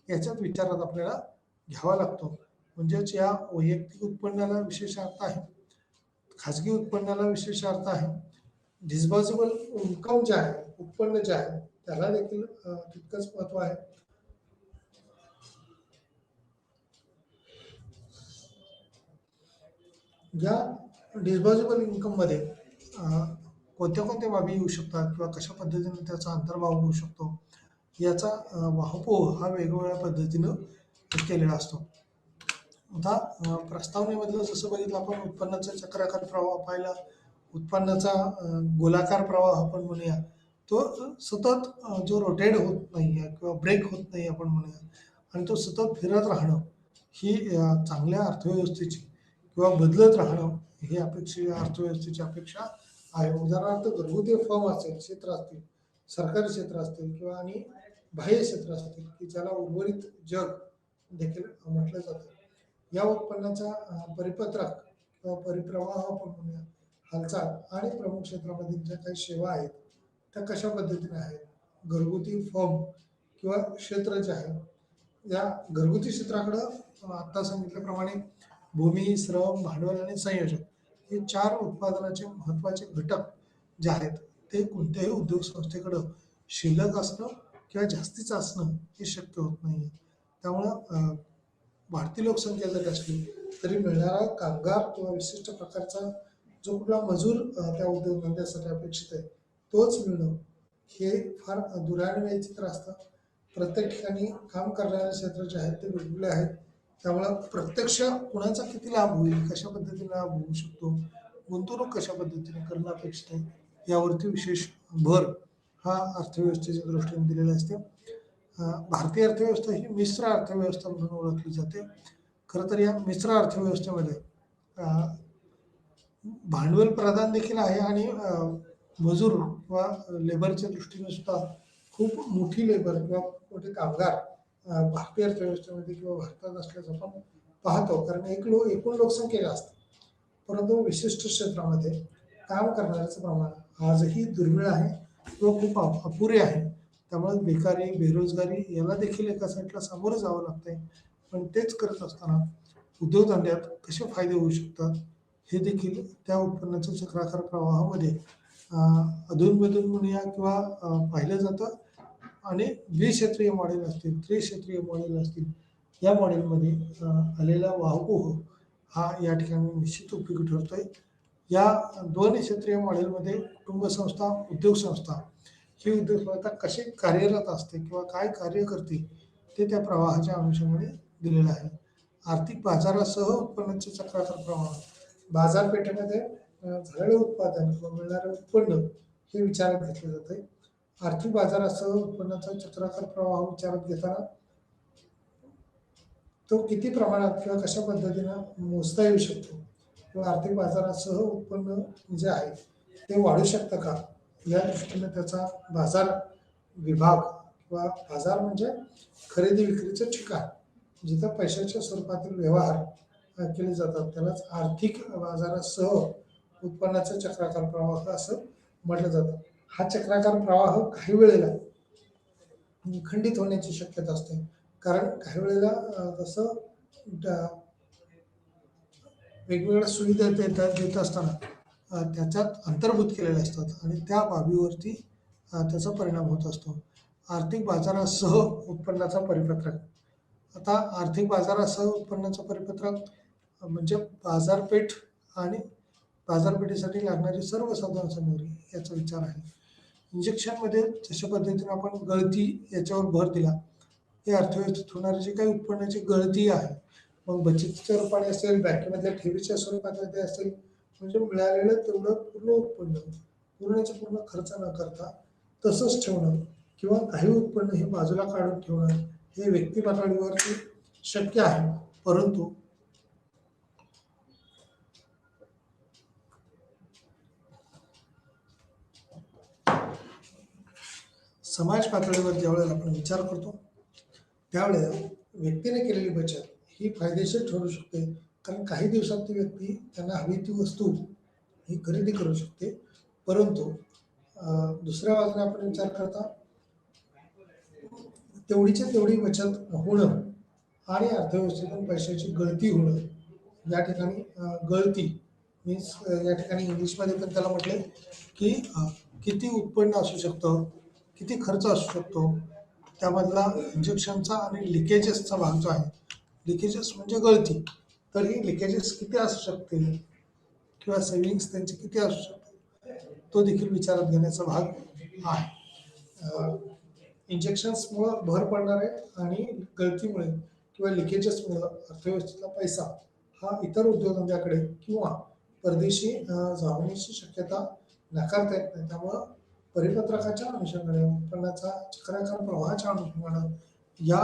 याच्यात विचारात आपल्याला घ्यावा लागतो. म्हणजेच या वैयक्तिक उत्पन्नाला विशेष अर्थ आहे, खाजगी उत्पन्नाला विशेष अर्थ आहे, डिस्पोजेबल इन्कम जे आहे, उत्पन्न जे आहे त्याला देखील तितकंच महत्व आहे. या डिस्पोजेबल इन्कम मध्ये कोणत्या कोणत्या बाबी येऊ शकतात किंवा कशा पद्धतीने त्याचा अंतर्भाव होऊ शकतो, याचा वाहपोह हा वेगवेगळ्या पद्धतीनं केलेला असतो. आता प्रस्तावनेमधलं जसं बघितलं आपण, उत्पन्नाचा चक्राकार प्रवाह पाहिला, उत्पन्नाचा गोलाकार प्रवाह आपण म्हणूया, तो सतत जो रोटेट होत नाही किंवा ब्रेक होत नाही आपण म्हणूया, आणि तो सतत फिरत राहणं ही चांगल्या अर्थव्यवस्थेची किंवा बदलत राहणं ही अर्थव्यवस्थेची अपेक्षा आहे. उदाहरणार्थ घरगुती फर्म असेल, क्षेत्र असतील, सरकारी क्षेत्र असतील किंवा आणि बाह्य क्षेत्र असतील, की ज्याला उर्वरित जग देखील म्हटलं जातं, या उत्पन्नाचा परिपत्रक किंवा परिप्रवाह आपण म्हणूया, हालचाल आणि प्रमुख क्षेत्रामधील ज्या काही सेवा आहेत त्या कशा पद्धतीने आहेत. घरगुती फर्म किंवा क्षेत्र जे आहे, या घरगुती क्षेत्राकडं आता सांगितल्याप्रमाणे भूमी, श्रम, भांडवल आणि संयोजक हे 4 उत्पादनाचे महत्त्वाचे घटक जे आहेत ते कोणत्याही उद्योग संस्थेकडं शिल्लक असणं किंवा जास्तीचं असणं हे शक्य होत नाही. त्यामुळं वाढती लोकसंख्या जरी असली तरी मिळणारा कामगार किंवा विशिष्ट प्रकारचा जो कुठला मजूर त्या उद्योगधंद्यासाठी अपेक्षित आहे तोच मिळणं हे फार दुर्मिळ चित्र असतं. प्रत्येक ठिकाणी काम करणारे क्षेत्र जे आहेत ते वेगवेगळे आहेत. त्यामुळं प्रत्यक्ष कुणाचा किती लाभ होईल, कशा पद्धतीने लाभ होऊ शकतो, गुंतवणूक कशा पद्धतीने करणं अपेक्षित आहे, यावरती विशेष भर हा अर्थव्यवस्थेच्या दृष्टीने दिलेला असते. भारतीय अर्थव्यवस्था ही मिश्र अर्थव्यवस्था म्हणून ओळखली जाते. खरं तर या मिश्र अर्थव्यवस्थेमध्ये भांडवल प्रधान देखील आहे आणि मजूर किंवा लेबरच्या दृष्टीने सुद्धा खूप मोठी लेबर किंवा मोठे कामगार भारतीय अर्थव्यवस्थेमध्ये किंवा भारतात असल्याचं आपण पाहतो. कारण एकूण लोकसंख्या जास्त, परंतु विशिष्ट क्षेत्रामध्ये काम करणाऱ्याचं प्रमाण आजही दुर्मिळ आहे किंवा खूप अपुरे आहे. त्यामुळे बेकारी, बेरोजगारी याला देखील एका साईडला सामोरं जावं लागतंय. पण तेच करत असताना उद्योगधंद्यात कसे फायदे होऊ शकतात हे देखील त्या उत्पन्नाच्या चक्राकार प्रवाहामध्ये अधूनमधून म्हणूया किंवा पाहिलं जातं. आणि द्विक्षेत्रीय मॉडेल असतील, त्रिक्षेत्रीय मॉडेल असतील, या मॉडेलमध्ये आलेला वाहपोह हा या ठिकाणी निश्चित उपयोगी ठरतोय. या 2 क्षेत्रीय मॉडेलमध्ये कुटुंब संस्था, उद्योग संस्था ही उद्योग संस्था कशी कार्यरत असते किंवा काय कार्य करते ते त्या प्रवाहाच्या अनुषंगाने दिलेलं आहे. आर्थिक बाजारासह उत्पन्नाचे चक्राकार प्रवाह, बाजारपेठेमध्ये झालेलं उत्पादन किंवा मिळणारं उत्पन्न हे विचारात घेतलं जाते. आर्थिक बाजारासह उत्पन्नाचा चक्राकार प्रवाह विचारात घेताना तो किती प्रमाणात किंवा कशा पद्धतीनं मोजता येऊ शकतो किंवा आर्थिक बाजारासह उत्पन्न जे आहे ते वाढू शकतं का, या दृष्टीने त्याचा बाजार विभाग किंवा बाजार म्हणजे खरेदी विक्रीचं ठिकाण जिथं पैशाच्या स्वरूपातील व्यवहार केले जातात त्यालाच आर्थिक बाजारासह उत्पन्नाचा चक्राकार प्रवाह असं म्हटलं जातं. हा चक्राकार प्रवाह काही वेळेला खंडित होण्याची शक्यता असते. कारण काही वेळेला जसं वेगवेगळ्या सुविधा देत असताना त्याच्यात अंतर्भूत केलेल्या असतात आणि त्या बाबीवरती त्याचा परिणाम होत असतो. आर्थिक बाजारासह उत्पन्नाचा परिपत्रक. आता आर्थिक बाजारासह उत्पन्नाचं परिपत्रक म्हणजे बाजारपेठ आणि बाजारपेठेसाठी लागणारी सर्व साधन सामुग्री याचा विचार आहे. इंजेक्शनमध्ये जशा पद्धतीने आपण गळती याच्यावर भर दिला, हे अर्थव्यवस्थेत होणारी जी काही उत्पन्नाची गळती आहे, मग बचतीच्या रूपाने असेल, बँकेमधल्या ठेवीच्या स्वरूपामध्ये असेल, म्हणजे मिळालेलं तेवढं पूर्ण उत्पन्न पूर्णच्या पूर्ण खर्च न करता तसंच ठेवणं किंवा काही उत्पन्न हे बाजूला काढून ठेवणं हे व्यक्ती पातळीवरती शक्य आहे. परंतु समाज पातळीवर ज्यावेळेला आपण विचार करतो त्यावेळेला व्यक्तीने केलेली बचत ही फायदेशीर ठरू शकते. कारण काही दिवसात ती व्यक्ती त्यांना हवी ती वस्तू ही खरेदी करू शकते. परंतु दुसऱ्या बाजूने आपण विचार करता तेवढीच्या तेवढी बचत होणं आणि अर्थव्यवस्थेतून पैशाची गळती होणं या ठिकाणी गळती मीन्स या ठिकाणी इंग्लिशमध्ये पण त्याला म्हटले की किती उत्पन्न असू शकतं, किती खर्च असू शकतो, त्यामधला इंजेक्शनचा आणि लिकेजेसचा भाग जो आहे, लिकेजेस म्हणजे गळती, तर ही लिकेजेस किती असू शकते किंवा सेव्हिंग्स त्यांची किती असू शकते तो देखील विचारात घेण्याचा भाग आहे. इंजेक्शन्समुळं भर पडणार आहे आणि गळतीमुळे किंवा लिकेजेसमुळं अर्थव्यवस्थेतला पैसा हा इतर उद्योगधंद्याकडे किंवा परदेशी जाण्याची शक्यता नाकारता येत नाही. त्यामुळं परिपत्रकाच्या अनुषंगाने उत्पन्नाचा चक्राकार प्रवाहाच्या अनुषंगानं या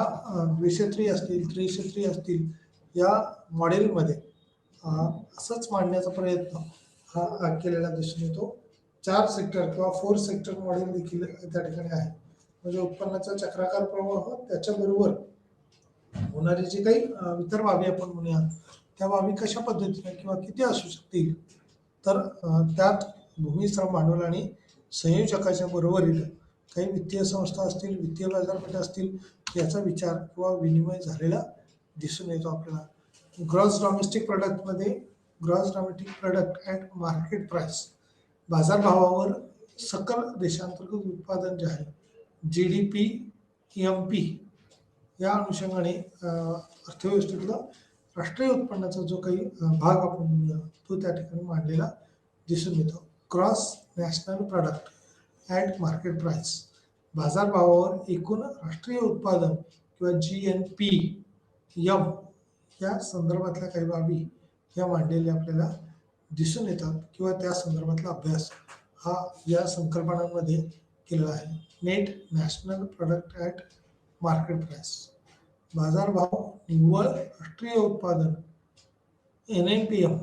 द्विक्षेत्री असतील त्रिक्षेत्री असतील या मॉडेलमध्ये असंच मांडण्याचा प्रयत्न हा केलेला दिसून येतो. 4 सेक्टर किंवा 4 सेक्टर मॉडेल देखील त्या ठिकाणी आहे. म्हणजे उत्पन्नाचा चक्राकार प्रवाह त्याच्याबरोबर होणारे जे काही इतर बाबी आपण म्हणूया त्या बाबी कशा पद्धतीने किंवा किती असू शकतील, तर त्यात भूमी श्रम भांडवल आणि संयोजकाच्या बरोबरीने काही वित्तीय संस्था असतील, वित्तीय बाजारपेठा असतील याचा विचार किंवा विनिमय झालेला दिसून येतो आपल्याला. ग्रॉस डॉमेस्टिक प्रोडक्टमध्ये gross domestic product at market price बाजारभावावर सकल देशांतर्गत उत्पादन जे आहे GDP MP या अनुषंगाने अर्थव्यवस्थेतला राष्ट्रीय उत्पन्नाचा जो काही भाग आपण म्हणूया तो त्या ठिकाणी मांडलेला दिसून येतो. Cross national product at market price बाजारभावावर एकूण राष्ट्रीय उत्पादन किंवा GNP M या संदर्भातल्या काही बाबी या मांडलेल्या आपल्याला दिसून येतात किंवा त्या संदर्भातला अभ्यास हा या संकल्पनांमध्ये केलेला आहे. Net national product at market price बाजारभाव निव्वळ राष्ट्रीय उत्पादन NNPM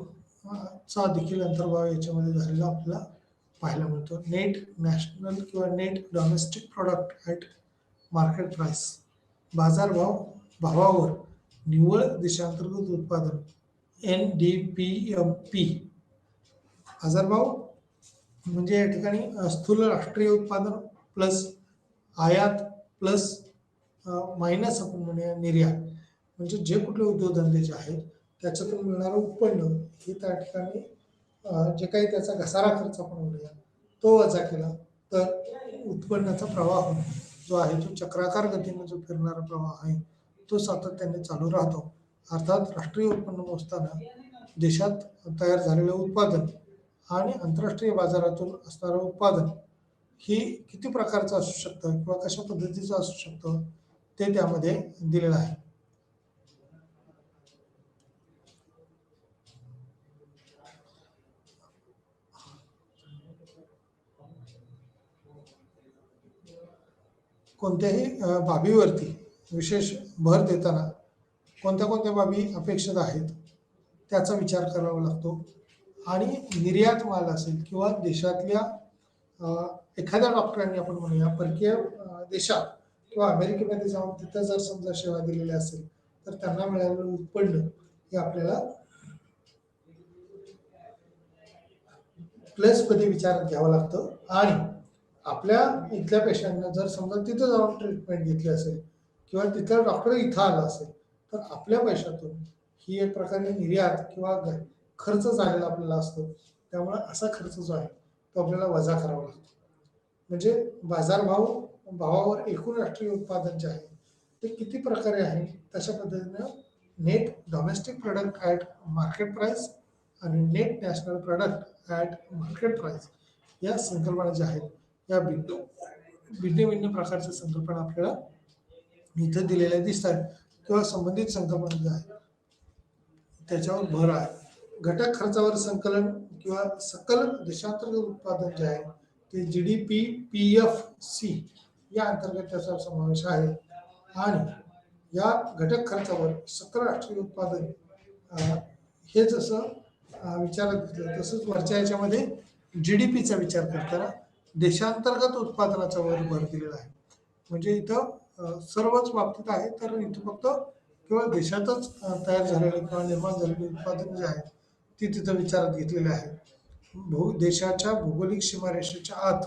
चा देखील अंतर्भाव याच्यामध्ये झालेला आपल्याला पाहायला मिळतो. नेट नॅशनल किंवा net domestic product at market price भावावर निव्वळ देशांतर्गत उत्पादन NDPMP बाजारभाव म्हणजे या ठिकाणी स्थूल राष्ट्रीय उत्पादन प्लस आयात प्लस मायनस आपण म्हणूया निर्यात, म्हणजे जे कुठले उद्योगधंदे जे आहेत त्याच्यातून मिळणारं उत्पन्न हे त्या ठिकाणी जे काही त्याचा घसारा खर्च आपण म्हणूया तो वजा केला तर उत्पन्नाचा प्रवाह जो आहे तो चक्राकार गतीने जो फिरणारा प्रवाह आहे तो सातत्याने चालू राहतो. अर्थात राष्ट्रीय उत्पन्न मोजताना देशात तयार झालेलं उत्पादन आणि आंतरराष्ट्रीय बाजारातून असणारं उत्पादन ही किती प्रकारचं असू शकतं किंवा कशा पद्धतीचं असू शकतं ते त्यामध्ये दिलेलं आहे. कोणत्याही बाबीवरती विशेष भर देताना कोणत्या कोणत्या बाबी अपेक्षित आहेत त्याचा विचार करावा लागतो. आणि निर्यात माल असेल किंवा देशातल्या एखाद्या डॉक्टरांनी आपण म्हणूया परकीय देशात किंवा अमेरिकेमध्ये जाऊन तिथं जर समजा सेवा दिलेली असेल तर त्यांना मिळालेलं उत्पन्न हे आपल्याला प्लसमध्ये विचारात घ्यावं लागतं. आणि आपल्या इथल्या पेशंटनं जर समजा तिथं जाऊन ट्रीटमेंट घेतली असेल किंवा तिथला डॉक्टर इथं आला असेल तर आपल्या पैशातून ही एक प्रकारे निर्यात किंवा खर्च झालेला आपल्याला असतो. त्यामुळे असा खर्च जो आहे तो आपल्याला वजा करावा लागतो. म्हणजे भावावर एकूण राष्ट्रीय उत्पादन जे आहे ते किती प्रकारे आहे तशा पद्धतीनं net domestic product at market price आणि net national product at market price या संकल्पना ज्या आहेत या भिन्न प्रकारच्या संकल्पना आपल्याला इथं दिलेल्या दिसतात किंवा संबंधित संकल्पना ज्या आहेत त्याच्यावर भर आहे. घटक खर्चावर संकलन किंवा सकल देशांतर्गत उत्पादन जे आहे ते GDP PFC या अंतर्गत त्याचा समावेश आहे. आणि या घटक खर्चावर सकल राष्ट्रीय उत्पादन हे जसं विचारात घेतलं तसंच वरच्या याच्यामध्ये GDPचा विचार करताना देशांतर्गत उत्पादनाचा वर भर दिलेला आहे. म्हणजे इथं सर्वच बाबतीत आहे, तर इथं फक्त केवळ देशातच तयार झालेले किंवा निर्माण झालेले उत्पादन जे आहे ती तिथं विचारात घेतलेले आहे. देशाच्या भौगोलिक सीमारेषेच्या आत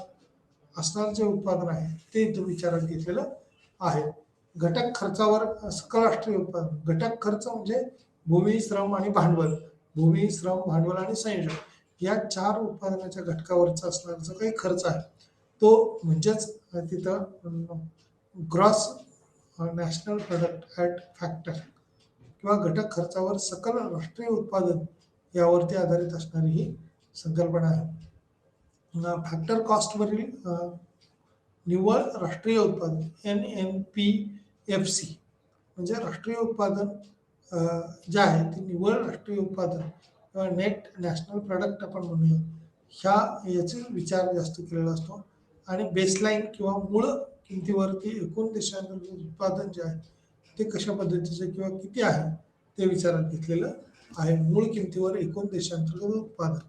असणारं जे उत्पादन आहे ते इथं विचारात घेतलेलं आहे. घटक खर्चावर सकल राष्ट्रीय उत्पादन. घटक खर्च म्हणजे भूमी, श्रम आणि भांडवल. भूमी, श्रम, भांडवल आणि संयोजन या 4 उत्पादनाच्या घटकावरचा असणारा जो काही खर्च आहे तो म्हणजेच तिथं gross national product at factor किंवा घटक खर्चावर सकल राष्ट्रीय उत्पादन यावरती आधारित असणारी ही संकल्पना आहे. फॅक्टर कॉस्टवरील निव्वळ राष्ट्रीय उत्पादन NNPFC म्हणजे राष्ट्रीय उत्पादन जे आहे ते निव्वळ राष्ट्रीय उत्पादन किंवा नेट नॅशनल प्रोडक्ट आपण म्हणूया ह्या याचा विचार जास्त केलेला असतो. आणि बेसलाईन किंवा मूळ किमतीवरती एकूण देशांतर्गत उत्पादन जे आहे ते कशा पद्धतीचे किंवा किती आहे ते विचारात घेतलेलं आहे. मूळ किमतीवर एकूण देशांतर्गत उत्पादन.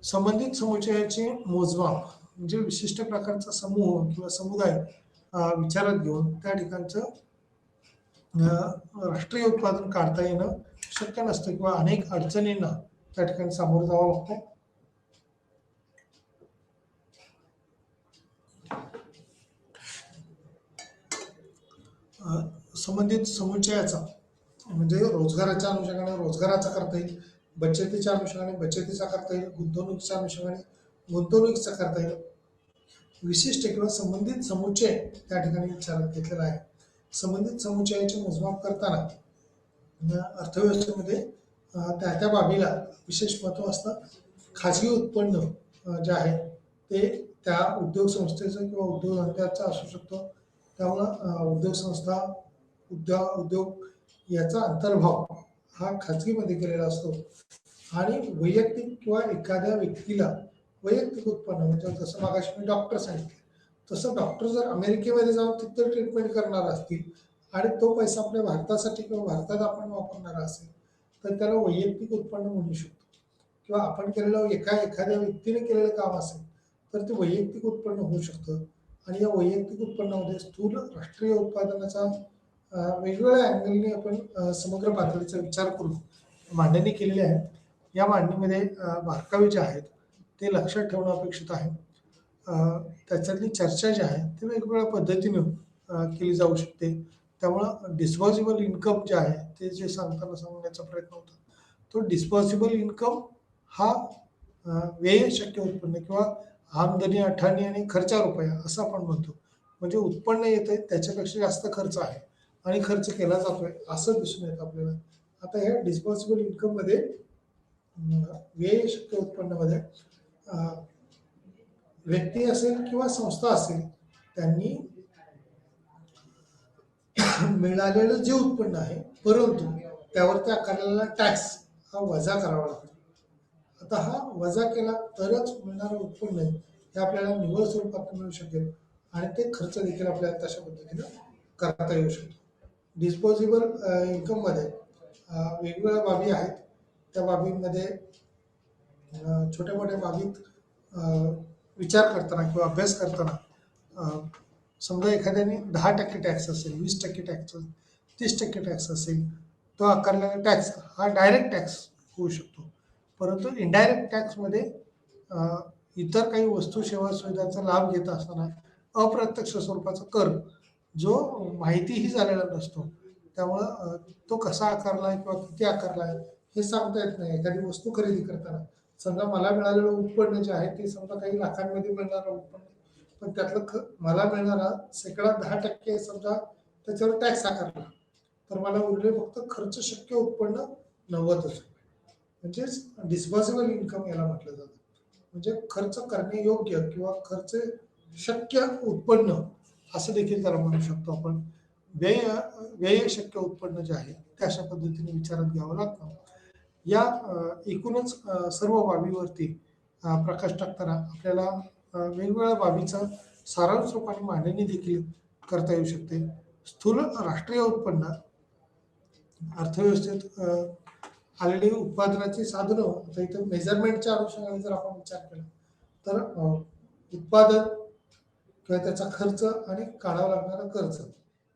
संबंधित समुच्चयाचे मोजमाप म्हणजे विशिष्ट प्रकारचा समूह किंवा समुदाय विचारात घेऊन त्या ठिकाणचं राष्ट्रीय उत्पादन काढता येणं शक्य नसतं किंवा अनेक अडचणींना त्या ठिकाणी सामोरं जावं लागतं. संबंधित समुच्चयाचा म्हणजे रोजगाराच्या अनुषंगाने रोजगाराचा करता येईल, बचतीच्या अनुषंगाने बचतीचा करता येईल, गुंतवणुकीच्या अनुषंगाने गुंतवणुकीचा करता येईल. विशिष्ट किंवा संबंधित समुच्चय त्या ठिकाणी विचारात घेतलेला आहे. संबंधित समुच्चयाचे मोजमाप करताना अर्थव्यवस्थेमध्ये त्या बाबीला विशेष महत्त्व असतं. खाजगी उत्पन्न जे आहे ते त्या उद्योग संस्थेचं किंवा उद्योगधंद्याचं असू शकतो. त्यामुळं उद्योग संस्था उद्योग याचा अंतर्भाव हा खाजगीमध्ये केलेला असतो. आणि वैयक्तिक किंवा एखाद्या व्यक्तीला वैयक्तिक उत्पन्न म्हणजे जसं मागाशी मी डॉक्टर सांगितलं तसं डॉक्टर जर अमेरिकेमध्ये जाऊन तिथं ट्रीटमेंट करणार असतील आणि तो पैसा आपल्या भारतासाठी किंवा भारतात आपण वापरणारा असेल तर त्याला वैयक्तिक उत्पन्न म्हणू शकतो. किंवा आपण केलेलं एखाद्या व्यक्तीने केलेलं काम असेल तर ते वैयक्तिक उत्पन्न होऊ शकतं. आणि या वैयक्तिक उत्पन्नामध्ये स्थूल राष्ट्रीय उत्पादनाचा वेगवेगळ्या अँगलने आपण समग्र पातळीचा विचार करून मांडणी केलेली आहे. या मांडणीमध्ये बारकावे जे आहेत ते लक्षात ठेवणं अपेक्षित आहे. त्याच्यातली चर्चा जी आहे ती वेगवेगळ्या पद्धतीने केली जाऊ शकते. त्यामुळं डिस्पॉझिबल इन्कम जे आहे ते जे सांगण्याचा प्रयत्न होता तो डिस्पॉझिबल इन्कम हा व्यय शक्य उत्पन्न किंवा आमदनी अठाणी आणि खर्चा रुपया असं आपण म्हणतो. म्हणजे उत्पन्न येतंय त्याच्यापेक्षा जास्त खर्च आहे आणि खर्च केला जातोय असं दिसून येतं आपल्याला. आता ह्या डिस्पॉझिबल इन्कम मध्ये व्यय शक्य उत्पन्नामध्ये व्यक्ती असेल किंवा संस्था असेल त्यांनी मिळालेलं जे उत्पन्न आहे परंतु त्यावरती आकारलेला टॅक्स हा वजा करावा लागतो. आता हा वजा केला तरच मिळणारं उत्पन्न हे आपल्याला निव्वळ स्वरूपात मिळू शकेल आणि ते खर्च देखील आपल्याला तशा पद्धतीनं करता येऊ शकतो. डिस्पोजेबल इन्कममध्ये वेगवेगळ्या बाबी आहेत. त्या बाबींमध्ये छोट्या मोठ्या बाबीत विचार करताना किंवा अभ्यास करताना समजा एखाद्याने 10% टॅक्स असेल, 20% टॅक्स, 30% टॅक्स असेल, तो आकारलेला टॅक्स हा डायरेक्ट टॅक्स होऊ शकतो. परंतु इनडायरेक्ट टॅक्समध्ये इतर काही वस्तू सेवा सुविधांचा लाभ घेत असताना अप्रत्यक्ष स्वरूपाचा कर जो माहितीही झालेला नसतो त्यामुळं तो कसा आकारला आहे किंवा किती आकारला आहे हे सांगता येत नाही. एखादी वस्तू खरेदी करताना समजा मला मिळालेलं उत्पन्न जे आहे ते समजा काही लाखांमध्ये मिळणारं उत्पन्न पण त्यातलं मला मिळणारा शेकडा 10% समजा त्याच्यावर टॅक्स आकारला तर मला उरले फक्त खर्च शक्य उत्पन्न 90,000 म्हणजेच डिस्पॉझिबल इन्कम याला म्हटलं जातं. म्हणजे खर्च करणे योग्य किंवा खर्च शक्य उत्पन्न असं देखील त्याला म्हणू शकतो आपण. व्यय शक्य उत्पन्न जे आहे ते अशा पद्धतीने विचारात घ्यावं लागतं. या एकूणच सर्व बाबीवरती प्रकाश टाकताना आपल्याला वेगवेगळ्या बाबीचा सारांश रूपाने मांडणी देखील करता येऊ शकते. स्थूल राष्ट्रीय उत्पन्न अर्थव्यवस्थेत आलेली उत्पादनाची साधनं, आता इथं मेजरमेंटच्या अनुषंगाने जर आपण विचार केला तर उत्पादन किंवा त्याचा खर्च आणि काढावा लागणारा खर्च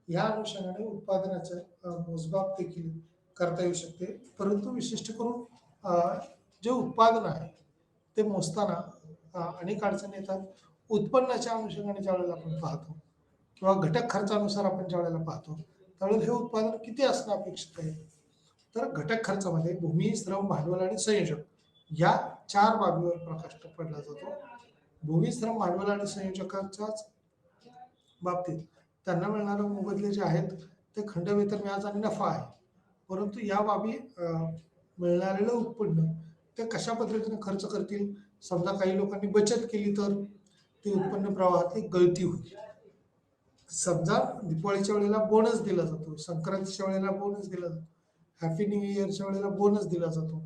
या अनुषंगाने उत्पादनाचं मोजमाप देखील करता येऊ शकते. परंतु विशिष्ट करून जे उत्पादन आहे ते मोजताना अनेक अडचणी येतात. उत्पन्नाच्या अनुषंगाने ज्यावेळेला आपण पाहतो किंवा घटक खर्चानुसार आपण ज्यावेळेला पाहतो त्यावेळेला हे उत्पादन किती असणं अपेक्षित आहे. तर घटक खर्चामध्ये भूमी, श्रम, भांडवल आणि संयोजक या 4 बाबीवर प्रकाश पडला जातो. भूमी, श्रम, भांडवल आणि संयोजकाच्याच बाबतीत त्यांना मिळणारे मोबदले जे आहेत ते खंड, वेतन, व्याज आणि नफा आहे. परंतु या बाबी मिळणारेलं उत्पन्न ते कशा पद्धतीने खर्च करतील. समजा काही लोकांनी बचत केली तर ते उत्पन्न प्रवाहातली गळती होईल. समजा दिवाळीच्या वेळेला बोनस दिला जातो, संक्रांतीच्या वेळेला बोनस दिला जातो, हॅपी न्यू इयरच्या वेळेला बोनस दिला जातो.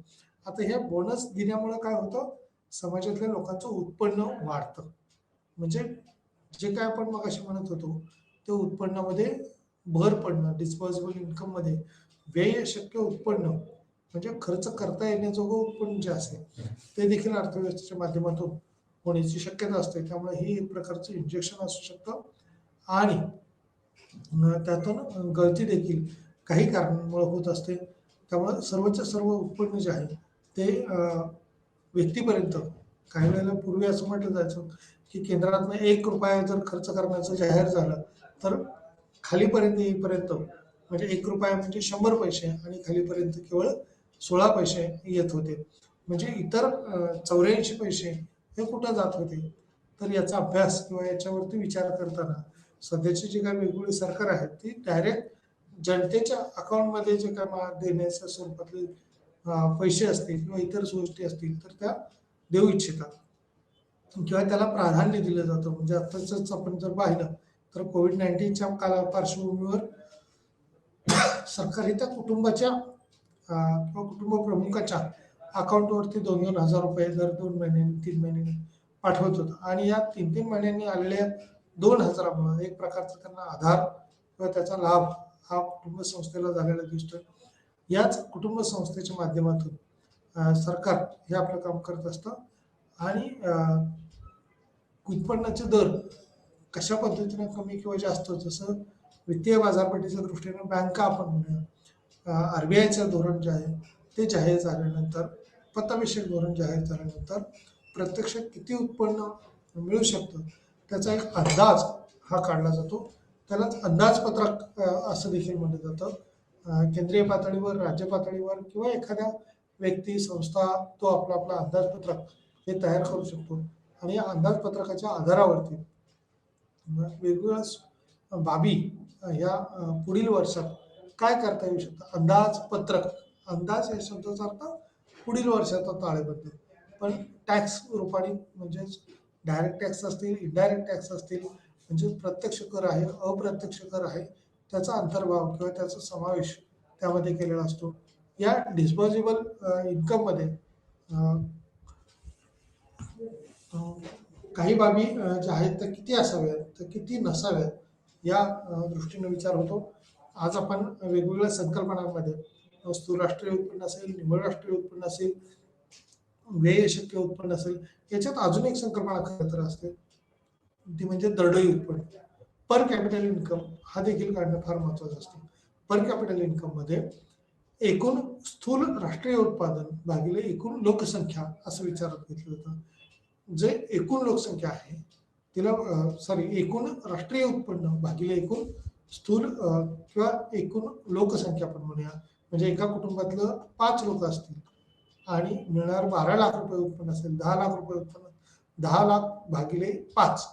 आता हे बोनस दिल्यामुळे काय होतं, समाजातल्या लोकांचं उत्पन्न वाढतं. म्हणजे जे काय आपण मगाशी म्हणत होतो ते उत्पन्नामध्ये भर पडणं, डिस्पोजेबल इन्कम मध्ये व्यय शक्य उत्पन्न म्हणजे खर्च करता येण्याजोगं उत्पन्न जे असेल ते देखील अर्थव्यवस्थेच्या माध्यमातून होण्याची शक्यता असते. त्यामुळे ही एक प्रकारचं इंजेक्शन असू शकतं आणि त्यातून गळती देखील काही कारणांमुळे होत असते. त्यामुळे सर्वच्या सर्व उत्पन्न जे आहे ते व्यक्तीपर्यंत काही वेळेला पूर्वी असं म्हटलं जायचं की केंद्रातनं 1 रुपया जर खर्च करण्याचं जाहीर झालं तर खालीपर्यंत येईपर्यंत म्हणजे 1 रुपया म्हणजे 100 पैसे आणि खालीपर्यंत केवळ 16 पैसे येत होते. म्हणजे इतर 84 पैसे हे कुठं जात होते. तर याचा अभ्यास किंवा याच्यावरती विचार करताना सध्याची जी काही वेगवेगळी सरकार आहेत ती डायरेक्ट जनतेच्या अकाउंटमध्ये जे काय देण्याच्या स्वरूपातले पैसे असतील किंवा इतर गोष्टी असतील तर त्या देऊ इच्छितात किंवा त्याला प्राधान्य दिलं जातं. म्हणजे आताच आपण जर पाहिलं तर कोविड-19च्या पार्श्वभूमीवर सरकार ही त्या कुटुंबाच्या किंवा कुटुंब प्रमुखाच्या अकाउंटवरती 2-2 हजार रुपये दर 2 महिन्यांनी 3 महिन्यांनी पाठवत होतं आणि या 3-3 महिन्यांनी आलेल्या 2,000मुळे एक प्रकारचा त्यांना आधार किंवा त्याचा लाभ हा कुटुंब संस्थेला झालेला दिसतोय. याच कुटुंब संस्थेच्या माध्यमातून सरकार हे आपलं काम करत असतं आणि उत्पन्नाचे दर कशा पद्धतीने कमी किंवा जास्त, जसं वित्तीय बाजारपेठेच्या दृष्टीने बँका आपण म्हणूया, आरबीआयचं धोरण जे आहे ते जाहीर झाल्यानंतर, पतविषयक धोरण जाहीर झाल्यानंतर प्रत्यक्षात किती उत्पन्न मिळू शकतं त्याचा एक अंदाज हा काढला जातो. त्यालाच अंदाजपत्रक असं देखील म्हटलं जातं. केंद्रीय पातळीवर, राज्य पातळीवर किंवा एखाद्या व्यक्ती, संस्था तो आपला अंदाजपत्रक हे तयार करू शकतो आणि या अंदाजपत्रकाच्या आधारावरती वेगवेगळ्या बाबी या पुढील वर्षात काय करता येऊ शकतं. अंदाजपत्रक, अंदाज या शब्दाचा अर्थ पुढील वर्षाचा ताळेबंद. पण टॅक्स रूपाने म्हणजेच डायरेक्ट टॅक्स असतील, इनडायरेक्ट टॅक्स असतील, म्हणजे प्रत्यक्ष कर आहे, अप्रत्यक्ष कर आहे, त्याचा अंतर्भाव किंवा त्याचा समावेश त्यामध्ये केलेला असतो. या डिस्पोजेबल इन्कममध्ये काही बाबी ज्या आहेत त्या किती असाव्यात तर किती नसाव्यात या दृष्टीने विचार होतो. आज आपण वेगवेगळ्या संकल्पनांमध्ये स्थूल राष्ट्रीय उत्पन्न असेल, निव्वळ राष्ट्रीय उत्पन्न असेल, व्यय शक्य उत्पन्न असेल, याच्यात अजून एक संकल्पना खरं तर असते ती म्हणजे दरडोई उत्पन्न, पर कॅपिटल इन्कम हा देखील काढणं फार महत्वाचं असतं. पर कॅपिटल इन्कम मध्ये एकूण स्थूल राष्ट्रीय उत्पादन भागिले एकूण लोकसंख्या असं विचारात घेतलं जातं. जे एकूण लोकसंख्या आहे तिला एकूण राष्ट्रीय उत्पन्न भागिले एकूण स्थूल किंवा एकूण लोकसंख्या आपण म्हणूया. म्हणजे एका कुटुंबातलं 5 लोक असतील आणि मिळणार 12 लाख रुपये उत्पन्न असेल, 10 लाख रुपये उत्पन्न, 10 लाख भागिले 5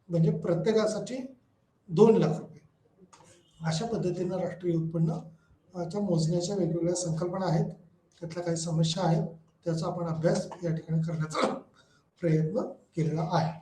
म्हणजे प्रत्येकासाठी 2 लाख रुपये. अशा पद्धतीनं राष्ट्रीय उत्पन्नाच्या मोजण्याच्या वेगवेगळ्या संकल्पना आहेत. त्यातल्या काही समस्या आहेत, त्याचा आपण अभ्यास या ठिकाणी करण्याचा प्रयत्न केलेला आहे.